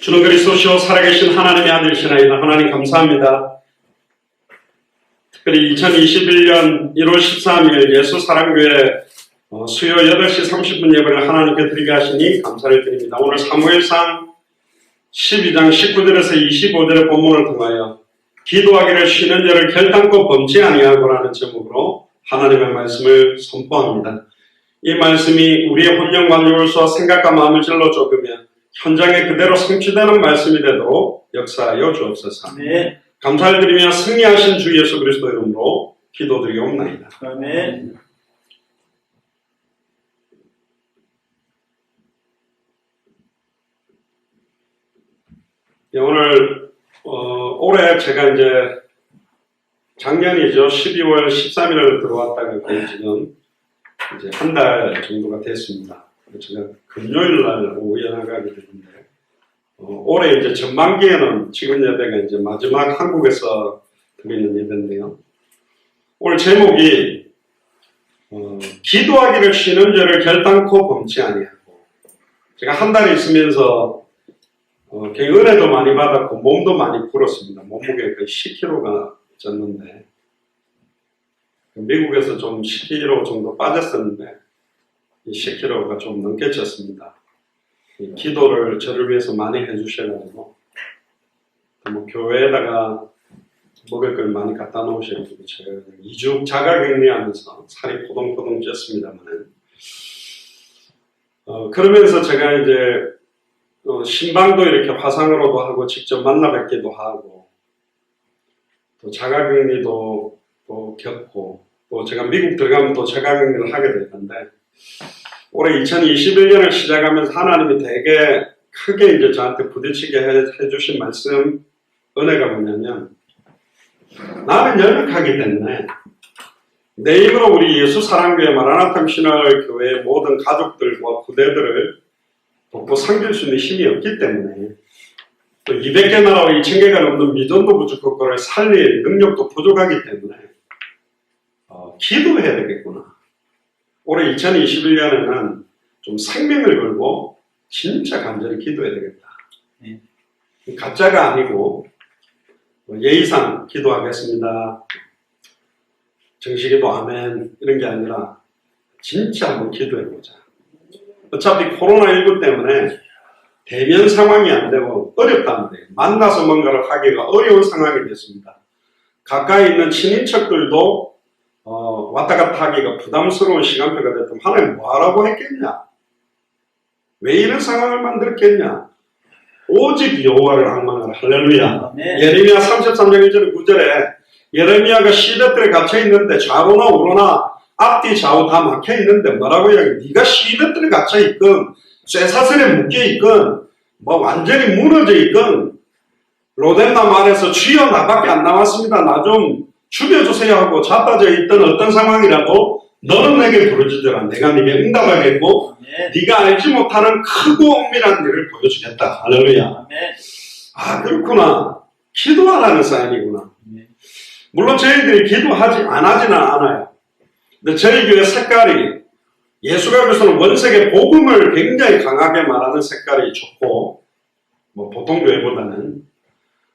주는 그리스도시요 살아계신 하나님의 아들이시나이다. 하나님 감사합니다. 특별히 2021년 1월 13일 예수사랑교회 수요 8시 30분 예배를 하나님께 드리게 하시니 감사를 드립니다. 오늘 사무엘상 12장 19절에서 25절의 본문을 통하여 기도하기를 쉬는 자를 결단코 범치 아니하고라는 제목으로 하나님의 말씀을 선포합니다. 이 말씀이 우리의 혼령관용을수와 생각과 마음을 찔러 쪼그며 현장에 그대로 성취되는 말씀이 되도록 역사하여 주옵소서. 네. 감사를 드리며 승리하신 주 예수 그리스도 이름으로 기도드리옵나이다. 아멘. 네, 오늘 올해 제가 이제 작년이죠. 12월 13일에 들어왔다가 지금 이제 한 달 정도가 됐습니다. 제가 금요일 날 오후에 나가게 되는데 올해 이제 전반기에는 지금 예배가 이제 마지막 한국에서 드리는 예배인데요. 오늘 제목이 기도하기를 쉬는 죄를 결단코 범치 아니하고, 제가 한 달 있으면서 은혜도 많이 받았고 몸도 많이 불었습니다. 몸무게가 거의 10kg가 쪘는데 미국에서 좀 10kg 정도 빠졌었는데 이 10kg가 좀 넘게 쪘습니다. 기도를 저를 위해서 많이 해주셔가지고 뭐 교회에다가 먹을 걸 많이 갖다 놓으셔가지고 제가 2주 자가격리하면서 살이 포동포동 쪘습니다만 그러면서 제가 이제 신방도 이렇게 화상으로도 하고 직접 만나 뵙기도 하고 또 자가격리도 또 겪고 또 제가 미국 들어가면 또 자가격리를 하게 될 건데 올해 2021년을 시작하면서 하나님이 되게 크게 이제 저한테 부딪히게 해주신 말씀 은혜가 뭐냐면, 나는 연약하기 때문에 내 힘으로 우리 예수사랑교회 마라나타 신앙을 교회의 모든 가족들과 부대들을 돕고 섬길 수 있는 힘이 없기 때문에 또 200개 나라와 2000개가 넘는 미전도 부족한 거를 살릴 능력도 부족하기 때문에 기도해야 되겠구나. 올해 2021년에는 좀 생명을 걸고 진짜 간절히 기도해야 되겠다. 가짜가 아니고 예의상 기도하겠습니다. 정식기도 아멘 이런 게 아니라 진짜 한번 기도해보자. 어차피 코로나19 때문에 대면 상황이 안 되고 어렵다는데 만나서 뭔가를 하기가 어려운 상황이 됐습니다. 가까이 있는 친인척들도 왔다 갔다 하기가 부담스러운 시간표가 됐다면 하나님 뭐하라고 했겠냐? 왜 이런 상황을 만들었겠냐? 오직 여호와를 항만하라. 할렐루야. 네. 예레미야 33장 1절 9절에 예레미야가 시대들에 갇혀있는데 좌로나 우로나 앞뒤 좌우 다 막혀있는데 뭐라고 이야기해? 네가 시대들에 갇혀있건 쇠사슬에 묶여있건 뭐 완전히 무너져있건 로덴남 안에서 주여 나밖에 안 남았습니다. 나 좀 죽여주세요 하고 자빠져 있던 어떤 상황이라도 너는 내게 부르짖으라. 내가 네게 응답하겠고 네가 알지 못하는 크고 엄밀한 일을 보여주겠다. 할렐루야. 아 그렇구나. 기도하라는 사연이구나. 물론 저희들이 기도하지 안 하지는 않아요. 근데 저희 교회 색깔이 예수가교에서는 원색의 복음을 굉장히 강하게 말하는 색깔이 좋고 뭐 보통 교회보다는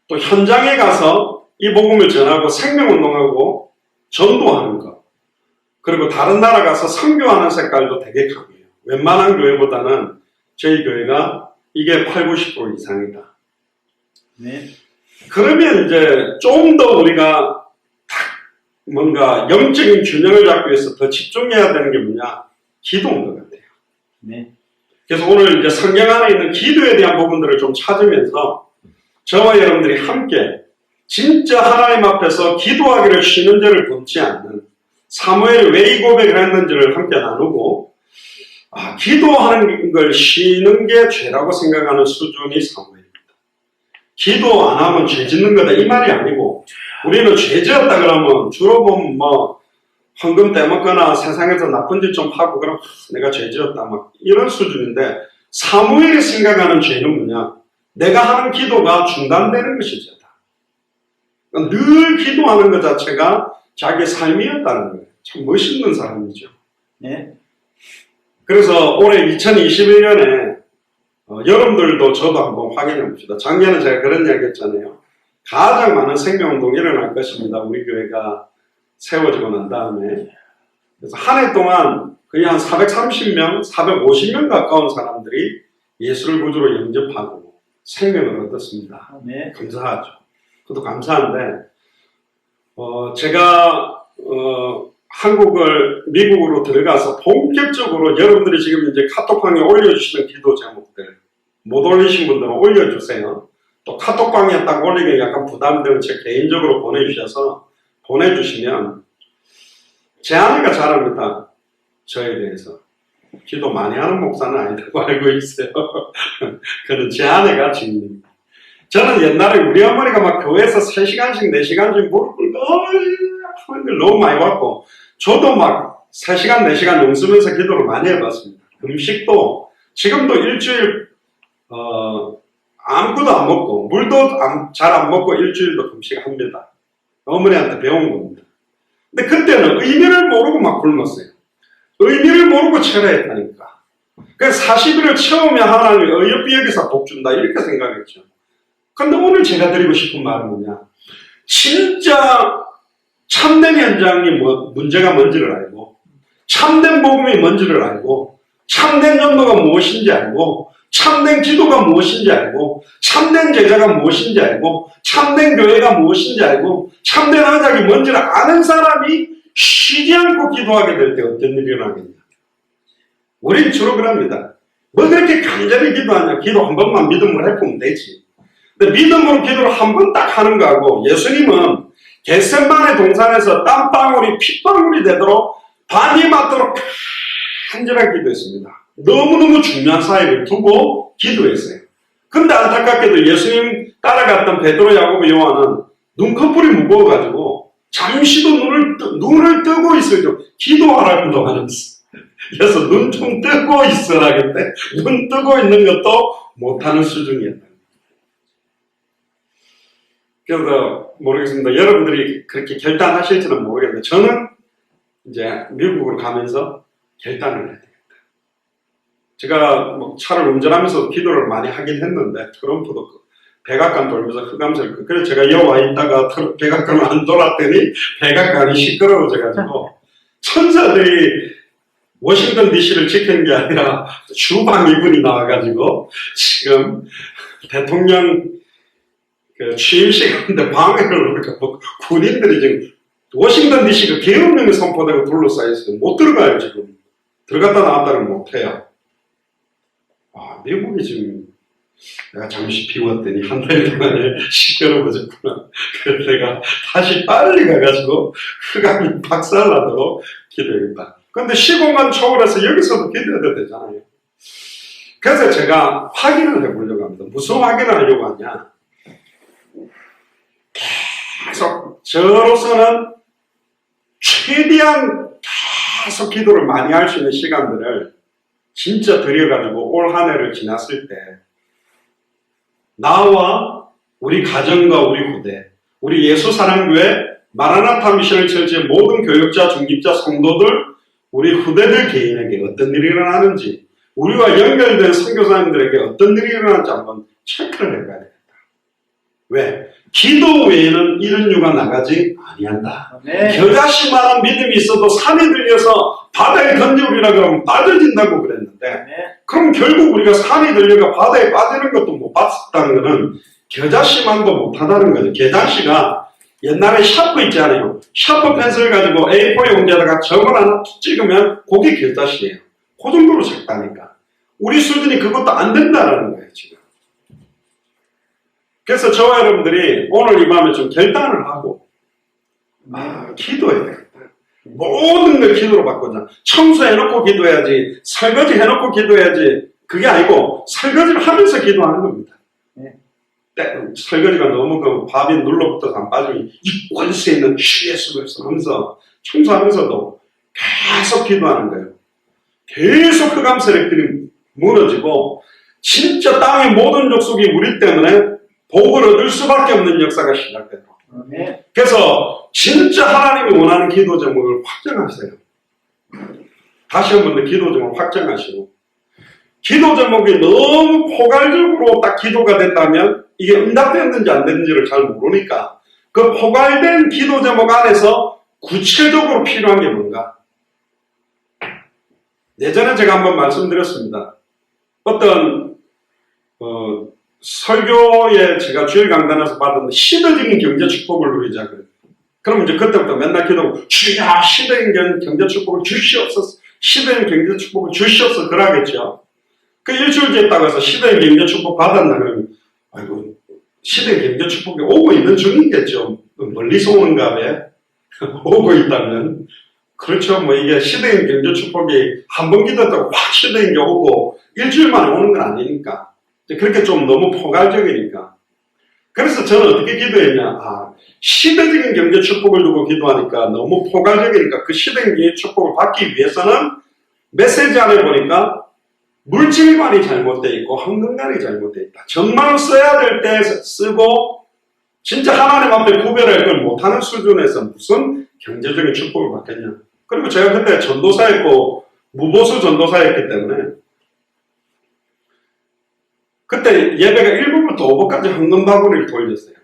또 현장에 가서 이 복음을 전하고 생명운동하고 전도하는 것, 그리고 다른 나라 가서 선교하는 색깔도 되게 강해요. 웬만한 교회보다는 저희 교회가 이게 80-90% 이상이다. 네. 그러면 이제 좀 더 우리가 뭔가 영적인 균형을 잡기 위해서 더 집중해야 되는 게 뭐냐? 기도인 것 같아요. 네. 그래서 오늘 이제 성경 안에 있는 기도에 대한 부분들을 좀 찾으면서 저와 여러분들이 함께 진짜 하나님 앞에서 기도하기를 쉬는 죄를 범치 않는 사무엘이 왜 이 고백을 했는지를 함께 나누고, 기도하는 걸 쉬는 게 죄라고 생각하는 수준이 사무엘입니다. 기도 안 하면 죄 짓는 거다 이 말이 아니고, 우리는 죄 지었다 그러면 주로 보면 뭐 헌금 떼먹거나 세상에서 나쁜 짓 좀 하고 그럼 내가 죄 지었다 막 이런 수준인데, 사무엘이 생각하는 죄는 뭐냐? 내가 하는 기도가 중단되는 것이 죄다. 늘 기도하는 것 자체가 자기 삶이었다는 거예요. 참 멋있는 사람이죠. 네. 그래서 올해 2021년에 여러분들도 저도 한번 확인해 봅시다. 작년에 제가 그런 이야기 했잖아요. 가장 많은 생명운동이 일어날 것입니다. 우리 교회가 세워지고 난 다음에. 그래서 한 해 동안 거의 한 430명, 450명 가까운 사람들이 예수를 구주로 영접하고 생명을 얻었습니다. 네. 감사하죠. 그것도 감사한데, 제가, 미국으로 들어가서 본격적으로 여러분들이 지금 이제 카톡방에 올려주시는 기도 제목들, 못 올리신 분들은 올려주세요. 또 카톡방에 딱 올리기 약간 부담되면 제 개인적으로 보내주시면, 제 아내가 잘합니다. 저에 대해서. 기도 많이 하는 목사는 아니라고 알고 있어요. 그는 제 아내가 증인입니다. 저는 옛날에 우리 어머니가 막 교회에서 3시간씩, 4시간씩 무릎 꿇고, 하는 걸 너무 많이 봤고, 저도 막 3시간, 4시간 용쓰면서 기도를 많이 해봤습니다. 음식도, 지금도 일주일, 아무것도 안 먹고, 물도 잘 안 먹고 일주일도 금식합니다. 어머니한테 배운 겁니다. 근데 그때는 의미를 모르고 막 굶었어요. 의미를 모르고 철회했다니까. 그래서 40일을 채우면 하나님이 어여삐 여기서 복 준다 이렇게 생각했죠. 근데 오늘 제가 드리고 싶은 말은 뭐냐. 진짜 참된 현장이 문제가 뭔지를 알고, 참된 복음이 뭔지를 알고, 참된 전도가 무엇인지 알고, 참된 기도가 무엇인지 알고, 참된 제자가 무엇인지 알고, 참된 교회가 무엇인지 알고, 참된 언약이 뭔지를 아는 사람이 쉬지 않고 기도하게 될 때 어떤 일이 일어나겠냐. 우린 주로 그럽니다. 뭐 그렇게 간절히 기도하냐. 기도 한 번만 믿음으로 해보면 되지. 근데 믿음으로 기도를 한 번 딱 하는 거하고, 예수님은 겟세마네 동산에서 땀방울이 핏방울이 되도록 반이 맞도록 간절하게 기도했습니다. 너무너무 중요한 사역을 두고 기도했어요. 근데 안타깝게도 예수님 따라갔던 베드로, 야고보, 요한은 눈꺼풀이 무거워가지고 잠시도 눈을 뜨고 있어요. 기도하라고도 하면서. 그래서 눈 좀 뜨고 있으라겠대. 눈 뜨고 있는 것도 못하는 수준이었다. 그래서 모르겠습니다. 여러분들이 그렇게 결단하실지는 모르겠는데 저는 이제 미국으로 가면서 결단을 해야 되겠다. 제가 뭐 차를 운전하면서 기도를 많이 하긴 했는데 트럼프도 백악관 돌면서 흑암설 그래서 제가 여와 있다가 백악관을 안 돌았더니 백악관이 시끄러워져가지고 천사들이 워싱턴 DC를 지키는 게 아니라 주방 이분이 나와가지고 지금 대통령 취임 시간인데 방해를 그러니까 군인들이 지금 워싱턴 DC가 계엄령이 선포되고 둘러싸여 있어요. 못 들어가요 지금. 들어갔다 나왔다는 못해요. 미국이 지금 내가 잠시 비웠더니 한 달 동안에 시끄러워졌구나. 그래서 내가 다시 빨리 가가지고 흑암이 박살나도록 기도해야겠다. 근데 시공간 초월해서 여기서도 기도해도 되잖아요. 그래서 제가 확인을 해보려고 합니다. 무슨 확인을 하려고 하냐. 계속 저로서는 최대한 계속 기도를 많이 할 수 있는 시간들을 진짜 들여가지고 올 한 해를 지났을 때 나와 우리 가정과 우리 후대, 우리 예수사랑교회 마라나타 미션을 처치의 모든 교육자, 중립자, 성도들, 우리 후대들 개인에게 어떤 일이 일어나는지, 우리와 연결된 선교사님들에게 어떤 일이 일어나는지 한번 체크를 해봐야 되겠다. 왜? 기도 외에는 이런 유가 나가지 아니한다. 네. 겨자씨만한 믿음이 있어도 산이 들려서 바다에 던져오리라 그러면 빠져진다고 그랬는데, 네. 그럼 결국 우리가 산이 들려가 바다에 빠지는 것도 못 봤다는 것은 겨자씨만도 못하다는 거죠. 겨자씨가 옛날에 샤프 있잖아요. 샤프 펜슬 가지고 A4 용지에다가 점을 하나 툭 찍으면 그게 겨자씨예요. 그 정도로 작다니까. 우리 수준이 그것도 안 된다는 거예요, 지금. 그래서 저와 여러분들이 오늘 이 밤에 좀 결단을 하고, 기도해야 되겠다. 모든 걸 기도로 바꾸자. 청소해놓고 기도해야지, 설거지 해놓고 기도해야지, 그게 아니고, 설거지를 하면서 기도하는 겁니다. 네. 설거지가 너무 밥이 눌러붙어서 안 빠지면 이 권세 있는 주의 수를 하면서, 청소하면서도 계속 기도하는 거예요. 계속 흑암 세력들이 무너지고, 진짜 땅의 모든 족속이 우리 때문에 복을 얻을 수밖에 없는 역사가 시작되도록. 네. 그래서 진짜 하나님이 원하는 기도 제목을 확정하세요. 다시 한 번 더 기도 제목을 확정하시고 기도 제목이 너무 포괄적으로 딱 기도가 된다면 이게 응답됐는지 안 됐는지를 잘 모르니까 그 포괄된 기도 제목 안에서 구체적으로 필요한 게 뭔가? 예전에 제가 한번 말씀드렸습니다. 어떤 설교에 제가 주일 강단에서 받은 시대적인 경제 축복을 누리자 그래요. 그럼 이제 그때부터 맨날 기도하고 주여 시대적인 경제 축복을 주시옵소서, 시대적인 경제 축복을 주시옵소서 그러겠죠. 그 일주일 뒤에 해서 시대의 경제 축복 받았나 그러면 아이고 시대의 경제 축복이 오고 있는 중이겠죠. 멀리서 오는가 봐. 오고 있다면 그렇죠. 뭐 이게 시대의 경제 축복이 한 번 기도했다고 확 시대인 게 오고 일주일 만에 오는 건 아니니까 그렇게 좀 너무 포괄적이니까. 그래서 저는 어떻게 기도했냐, 시대적인 경제 축복을 두고 기도하니까 너무 포괄적이니까 그 시대적인 경제 축복을 받기 위해서는 메시지 안에 보니까 물질관이 잘못되어 있고 헌금관이 잘못되어 있다. 정말 써야 될 때 쓰고 진짜 하나님 앞에 구별할 걸 못하는 수준에서 무슨 경제적인 축복을 받겠냐. 그리고 제가 그때 전도사였고 무보수 전도사였기 때문에 그때 예배가 1부부터 5부까지 헌금바구니를 돌렸어요.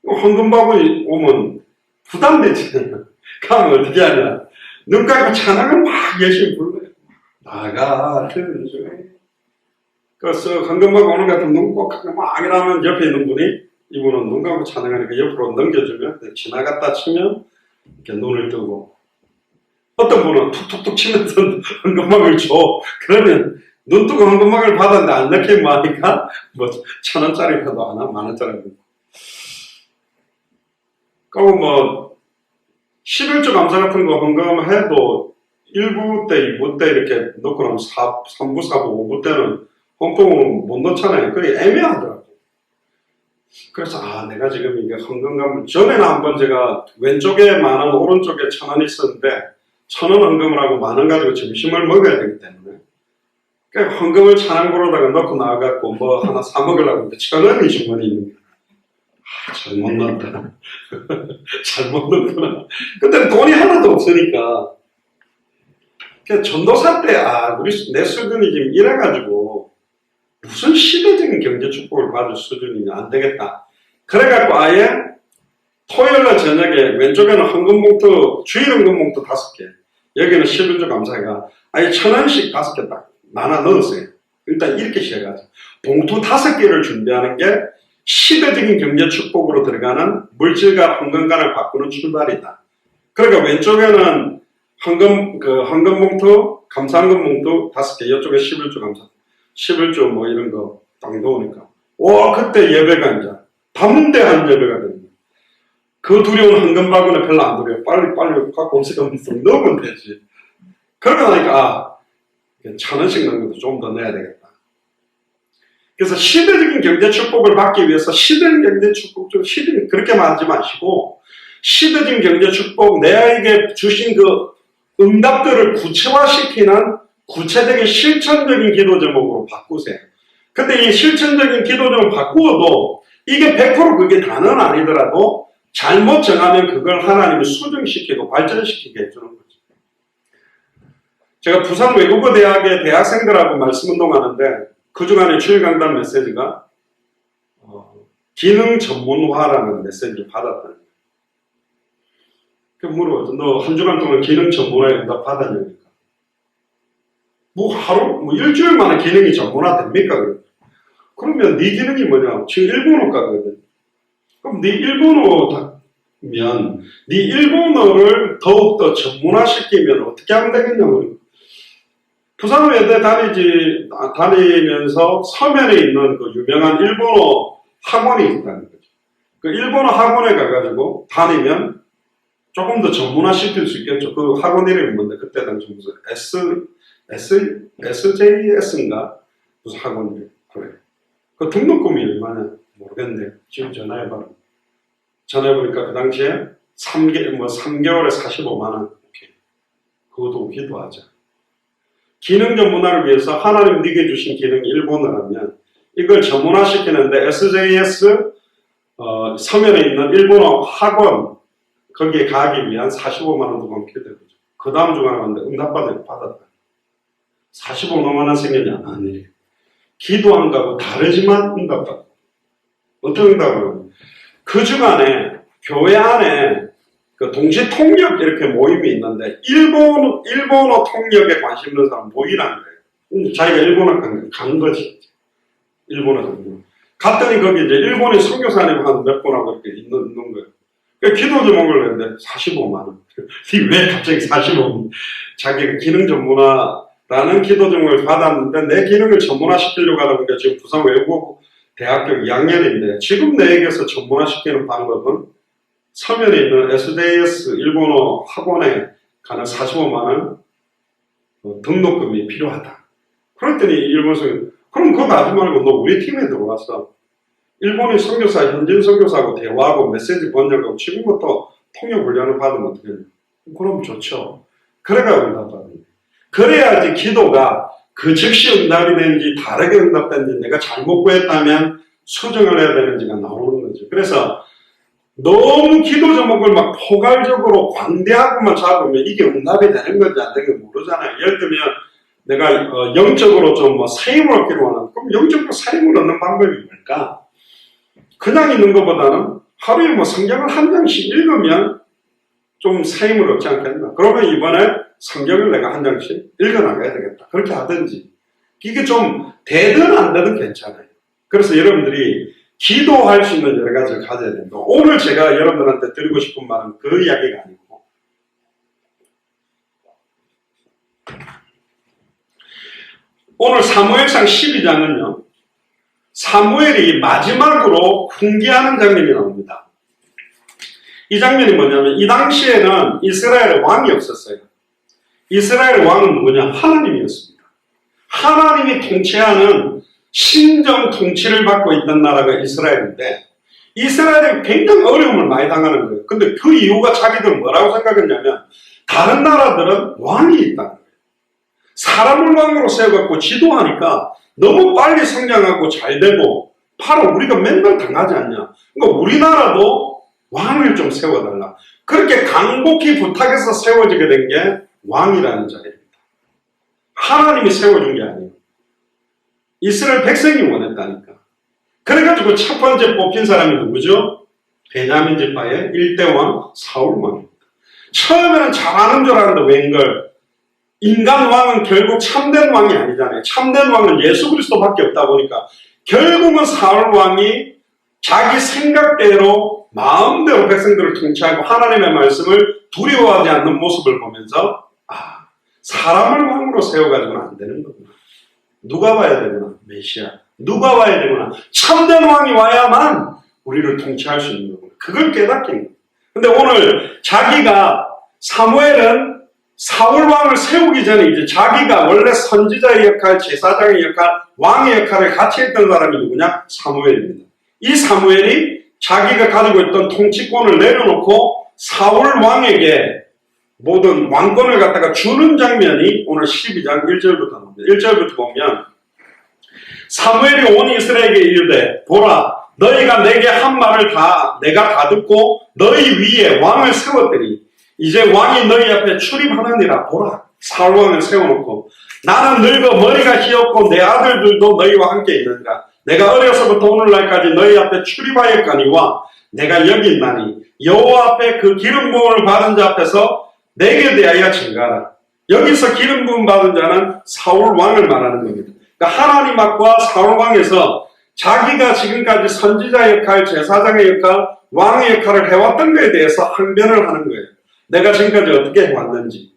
헌금바구니 오면 부담되잖아요. 그럼 어떻게 하냐. 눈 감고 찬양을 막 열심히 불러요. 나 같은 중에. 그래서 헌금바구니 오는 것 같으면 눈 꼭 감고 막 이러면 옆에 있는 분이 이분은 눈 감고 찬양하니까 옆으로 넘겨주면 지나갔다 치면 이렇게 눈을 뜨고 어떤 분은 툭툭툭 치면서 헌금막을 줘. 그러면 눈 뜨고 헌금막을 받았는데 안 넣게 하니까 뭐 1,000원짜리라도 하나 10,000원짜리라도. 그리고 뭐 11조 감사 같은 거 헌금해도 1부 때 2부 때 이렇게 넣고 나면 3부 4부 5부 때는 헌금은 못 넣잖아요. 그게 애매하더라고요. 그래서 내가 지금 이게 헌금감을 전에는 한번 제가 왼쪽에 10,000원 오른쪽에 1,000원 있었는데 1,000원 헌금을 하고 10,000원 가지고 점심을 먹어야 되기 때문에 그러니까 헌금을 찬양고로다가 넣고 나와갖고 뭐 하나 사 먹으려고 했는데 1,000원이 주머니 있는 거야. 잘못 넣었다. 잘못 넣었구나. 그때 돈이 하나도 없으니까 그냥 전도사 때 내 수준이 지금 이래가지고 무슨 시대적인 경제 축복을 받을 수준이냐 안 되겠다. 그래갖고 아예 토요일날 저녁에 왼쪽에는 헌금봉투 주일 헌금봉투 5개 여기는 11조 감사가 아예 1,000원씩 5개 딱 나눠 넣었어요. 일단 이렇게 시작하죠. 봉투 5개를 준비하는 게 시대적인 경제 축복으로 들어가는 물질과 헌금관을 바꾸는 출발이다. 그러니까 왼쪽에는 헌금봉투, 감사헌금 봉투 5개, 이쪽에 11조 감사, 11조 뭐 이런 거 딱 넣으니까 그때 예배가 이제 담대한 예배가 됩니다. 그 두려운 헌금바구니 별로 안 두려워. 빨리 갖고 오시면서 넣으면 되지. 그러고 나니까 1,000원씩 넣는 것도 좀 더 내야 되겠다. 그래서 시대적인 경제 축복을 받기 위해서 시대적인 경제 축복 좀 그렇게 말하지 마시고 시대적인 경제 축복 내게 주신 그 응답들을 구체화시키는 구체적인 실천적인 기도 제목으로 바꾸세요. 근데 이 실천적인 기도 제목 바꾸어도 이게 100% 그게 다는 아니더라도 잘못 정하면 그걸 하나님이 수정시키고 발전시키게 해주는 거죠. 제가 부산 외국어대학의 대학생들하고 말씀운동하는데 그 중간에 주일 강단 메시지가 기능 전문화라는 메시지를 받았다는 거예요. 그 물어봤죠. 너 한 주간 동안 기능 전문화에 응답 받았냐니까. 뭐 일주일 만에 기능이 전문화 됩니까? 그러면 네 기능이 뭐냐? 지금 일본어과거든. 그럼 네 일본어면 네 일본어를 더욱더 전문화시키면 어떻게 하면 되겠냐고. 부산외대 다니면서 서면에 있는 그 유명한 일본어 학원이 있다는 거죠. 그 일본어 학원에 가가지고 다니면 조금 더 전문화시킬 수 있겠죠. 그 학원 이름이 뭔데? 그때 당시 무슨 SJS인가? 무슨 학원이래. 그래. 그 등록금이 얼마냐? 모르겠는데. 지금 전화해봐라. 전화해보니까 그 당시에 3개월에 45만원. 그것도 기도하자. 기능 전문화를 위해서 하나님 네게 주신 기능이 일본어라면 이걸 전문화시키는데 SJS 서면에 있는 일본어 학원 거기에 가기 위한 45만 원 더 받게 되죠. 그 다음 주간에 왔는데 응답받았다. 45만 원 생겼냐? 아니. 기도한 거하고 다르지만 응답받고. 어떤 응답을? 그 주간에 교회 안에 그 동시 통역 이렇게 모임이 있는데 일본어 통역에 관심 있는 사람 모이라는 거예요. 자기가 일본어 간 거지. 일본어 통역. 갔더니 거기 이제 일본인 선교사님 한 몇 분하고 이렇게 있는 거예요. 기도 제목을 냈는데 45만 원. 왜 갑자기 45만 원? 자기가 기능 전문화라는 기도 제목을 받았는데 내 기능을 전문화시키려고 하다 보니까 지금 부산 외국대학교 2학년인데 지금 내에게서 전문화시키는 방법은 서면에 있는 SDS 일본어 학원에 가는 45만 원 등록금이 필요하다. 그랬더니 일본 선교 그럼 그거 하지 말고 너 우리 팀에 들어와서 일본인 선교사, 현진 선교사하고 대화하고 메시지 번역하고 지금부터 통역 훈련을 받으면 어떻게 해요? 그럼 좋죠. 그래가 응답받는 거예요. 그래야지 기도가 그 즉시 응답이 되는지 다르게 응답되는지 내가 잘못 구했다면 수정을 해야 되는지가 나오는 거죠. 그래서 너무 기도 제목을 막 포괄적으로 광대하고만 잡으면 이게 응답이 되는 건지 안 되는 건지 모르잖아요. 예를 들면 내가 영적으로 좀 뭐 사임을 얻기로 하는 그럼 영적으로 사임을 얻는 방법이 뭘까? 그냥 있는 것보다는 하루에 뭐 성경을 한 장씩 읽으면 좀 사임을 얻지 않겠나? 그러면 이번에 성경을 내가 한 장씩 읽어나가야 되겠다. 그렇게 하든지. 이게 좀 되든 안 되든 괜찮아요. 그래서 여러분들이 기도할 수 있는 여러 가지를 가져야 됩니다. 오늘 제가 여러분들한테 드리고 싶은 말은 그 이야기가 아니고 오늘 사무엘상 12장은요. 사무엘이 마지막으로 훈계하는 장면이 나옵니다. 이 장면이 뭐냐면 이 당시에는 이스라엘에 왕이 없었어요. 이스라엘 왕은 누구냐? 하나님이었습니다. 하나님이 통치하는 신정 통치를 받고 있던 나라가 이스라엘인데 이스라엘이 굉장히 어려움을 많이 당하는 거예요. 근데 그 이유가 자기들은 뭐라고 생각했냐면 다른 나라들은 왕이 있다는 거예요. 사람을 왕으로 세워갖고 지도하니까 너무 빨리 성장하고 잘 되고 바로 우리가 맨날 당하지 않냐. 그러니까 우리나라도 왕을 좀 세워달라. 그렇게 간곡히 부탁해서 세워지게 된 게 왕이라는 자리입니다. 하나님이 세워준 게 아니에요. 이스라엘 백성이 원했다니까. 그래가지고 첫 번째 뽑힌 사람이 누구죠? 베냐민 지파의 1대 왕 사울 왕입니다. 처음에는 잘하는 줄 알았는데 웬걸 인간 왕은 결국 참된 왕이 아니잖아요. 참된 왕은 예수 그리스도밖에 없다 보니까 결국은 사울 왕이 자기 생각대로 마음대로 백성들을 통치하고 하나님의 말씀을 두려워하지 않는 모습을 보면서 사람을 왕으로 세워가지고는 안 되는 거구나. 누가 와야 되구나. 메시아. 누가 와야 되구나. 참된 왕이 와야만 우리를 통치할 수 있는 거구나. 그걸 깨닫게 된 거예요. 근데 오늘 자기가 사무엘은 사울 왕을 세우기 전에 이제 자기가 원래 선지자의 역할, 제사장의 역할, 왕의 역할을 같이 했던 사람이 누구냐? 사무엘입니다. 이 사무엘이 자기가 가지고 있던 통치권을 내려놓고 사울 왕에게 모든 왕권을 갖다가 주는 장면이 오늘 12장 1절부터 나옵니다. 1절부터 보면 사무엘이 온 이스라엘에게 이르되 보라 너희가 내게 한 말을 내가 다 듣고 너희 위에 왕을 세웠더니 이제 왕이 너희 앞에 출입하느니라. 보라 사울 왕을 세워놓고 나는 늙어 머리가 희었고 내 아들들도 너희와 함께 있느니라. 내가 어려서부터 오늘날까지 너희 앞에 출입하였거니와 내가 여기 있나니 여호와 앞에 그 기름 부음을 받은 자 앞에서 내게 대하여 증가하라. 여기서 기름 부음 받은 자는 사울 왕을 말하는 겁니다. 그러니까 하나님 앞과 사울 왕에서 자기가 지금까지 선지자 역할, 제사장의 역할, 왕의 역할을 해왔던 것에 대해서 항변을 하는 거예요. 내가 지금까지 어떻게 해왔는지.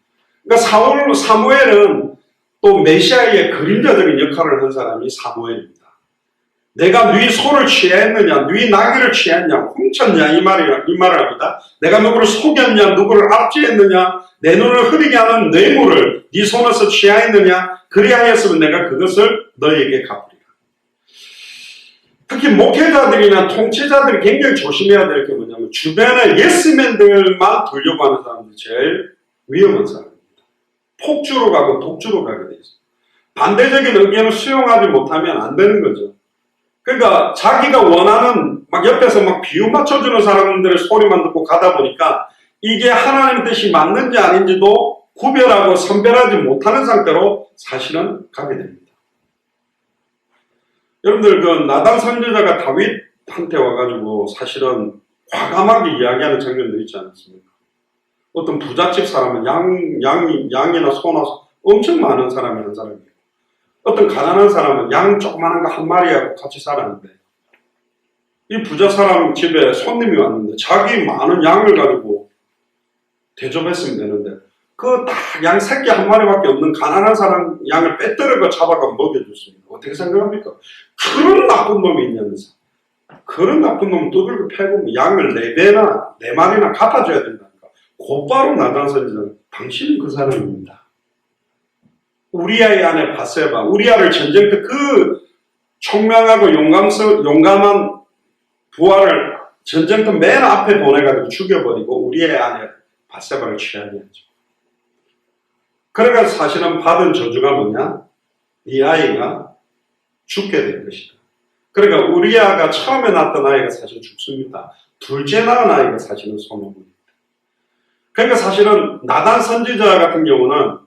그러니까 사무엘은 또 메시아의 그림자적인 역할을 한 사람이 사무엘입니다. 내가 네 소를 취했느냐, 네 나귀를 취했냐, 훔쳤냐 이 말을 합니다. 내가 누구를 속였냐, 누구를 압제했느냐, 내 눈을 흐리게 하는 뇌물을 네 손에서 취하였느냐, 그리하였으면 내가 그것을 너희에게 갚으리라. 특히 목회자들이나 통치자들이 굉장히 조심해야 될 게 뭐냐면 주변에 예스맨들만 두려고 하는 사람들이 제일 위험한 사람입니다. 폭주로 가고 독주로 가게 돼 있어요. 반대적인 의견을 수용하지 못하면 안 되는 거죠. 그러니까 자기가 원하는 막 옆에서 막 비유 맞춰주는 사람들의 소리만 듣고 가다 보니까 이게 하나님 뜻이 맞는지 아닌지도 구별하고 선별하지 못하는 상태로 사실은 가게 됩니다. 여러분들 그 나단 선지자가 다윗한테 와가지고 사실은 과감하게 이야기하는 장면도 있지 않습니까? 어떤 부잣집 사람은 양이나 소나 엄청 많은 사람이 한 사람이에요. 어떤 가난한 사람은 양 조그마한 거 한 마리하고 같이 살았는데 이 부자 사람 집에 손님이 왔는데 자기 많은 양을 가지고 대접했으면 되는데 그 딱 양 새끼 한 마리밖에 없는 가난한 사람 양을 빼뜨려가 잡아가 먹여줬습니다. 어떻게 생각합니까? 그런 나쁜 놈이 있냐면서. 그런 나쁜 놈은 두들겨 패고 양을 4배나 4마리나 갚아줘야 된다니까. 곧바로 나단 선지자는 당신은 그 사람입니다. 우리아의 아내 바세바, 우리아를 전쟁 때 그 총명하고 용감한 부하를 전쟁터 맨 앞에 보내가지고 죽여버리고 우리아의 아내 바세바를 취하게 했죠. 그러니까 사실은 받은 저주가 뭐냐? 이 아이가 죽게 될 것이다. 그러니까 우리아가 처음에 낳았던 아이가 사실 죽습니다. 둘째 낳은 아이가 사실은 소명입니다. 그러니까 사실은 나단 선지자 같은 경우는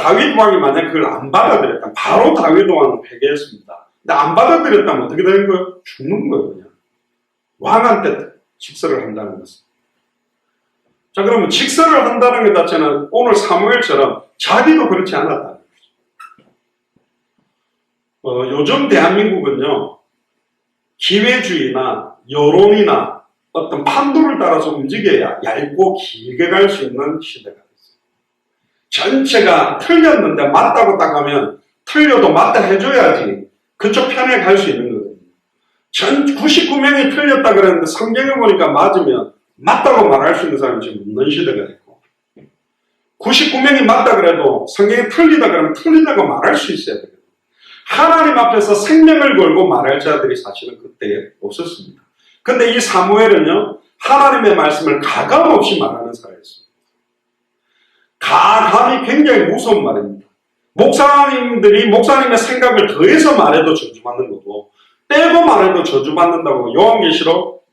다윗 왕이 만약 그걸 안 받아들였다면 바로 다윗 왕은 회개했습니다. 근데 안 받아들였다면 어떻게 되는 거예요? 죽는 거예요, 그냥. 왕한테 직설을 한다는 것은. 자, 그러면 직설을 한다는 것 자체는 오늘 사무엘처럼 자기도 그렇지 않았다는 거죠. 요즘 대한민국은요, 기회주의나 여론이나 어떤 판도를 따라서 움직여야 얇고 길게 갈 수 있는 시대가 됐어요. 전체가 틀렸는데 맞다고 딱 하면 틀려도 맞다 해줘야지 그쪽 편에 갈 수 있는 거거든요. 99명이 틀렸다 그랬는데 성경에 보니까 맞으면 맞다고 말할 수 있는 사람이 지금 없는 시대가 됐고 99명이 맞다 그래도 성경이 틀리다 그러면 틀리다고 말할 수 있어야 되거든요. 하나님 앞에서 생명을 걸고 말할 자들이 사실은 그때 없었습니다. 근데 이 사무엘은요, 하나님의 말씀을 가감없이 말하는 사람이었습니다. 가감이 굉장히 무서운 말입니다. 목사님들이 목사님의 생각을 더해서 말해도 저주받는 거고, 떼고 말해도 저주받는다고 요한계시록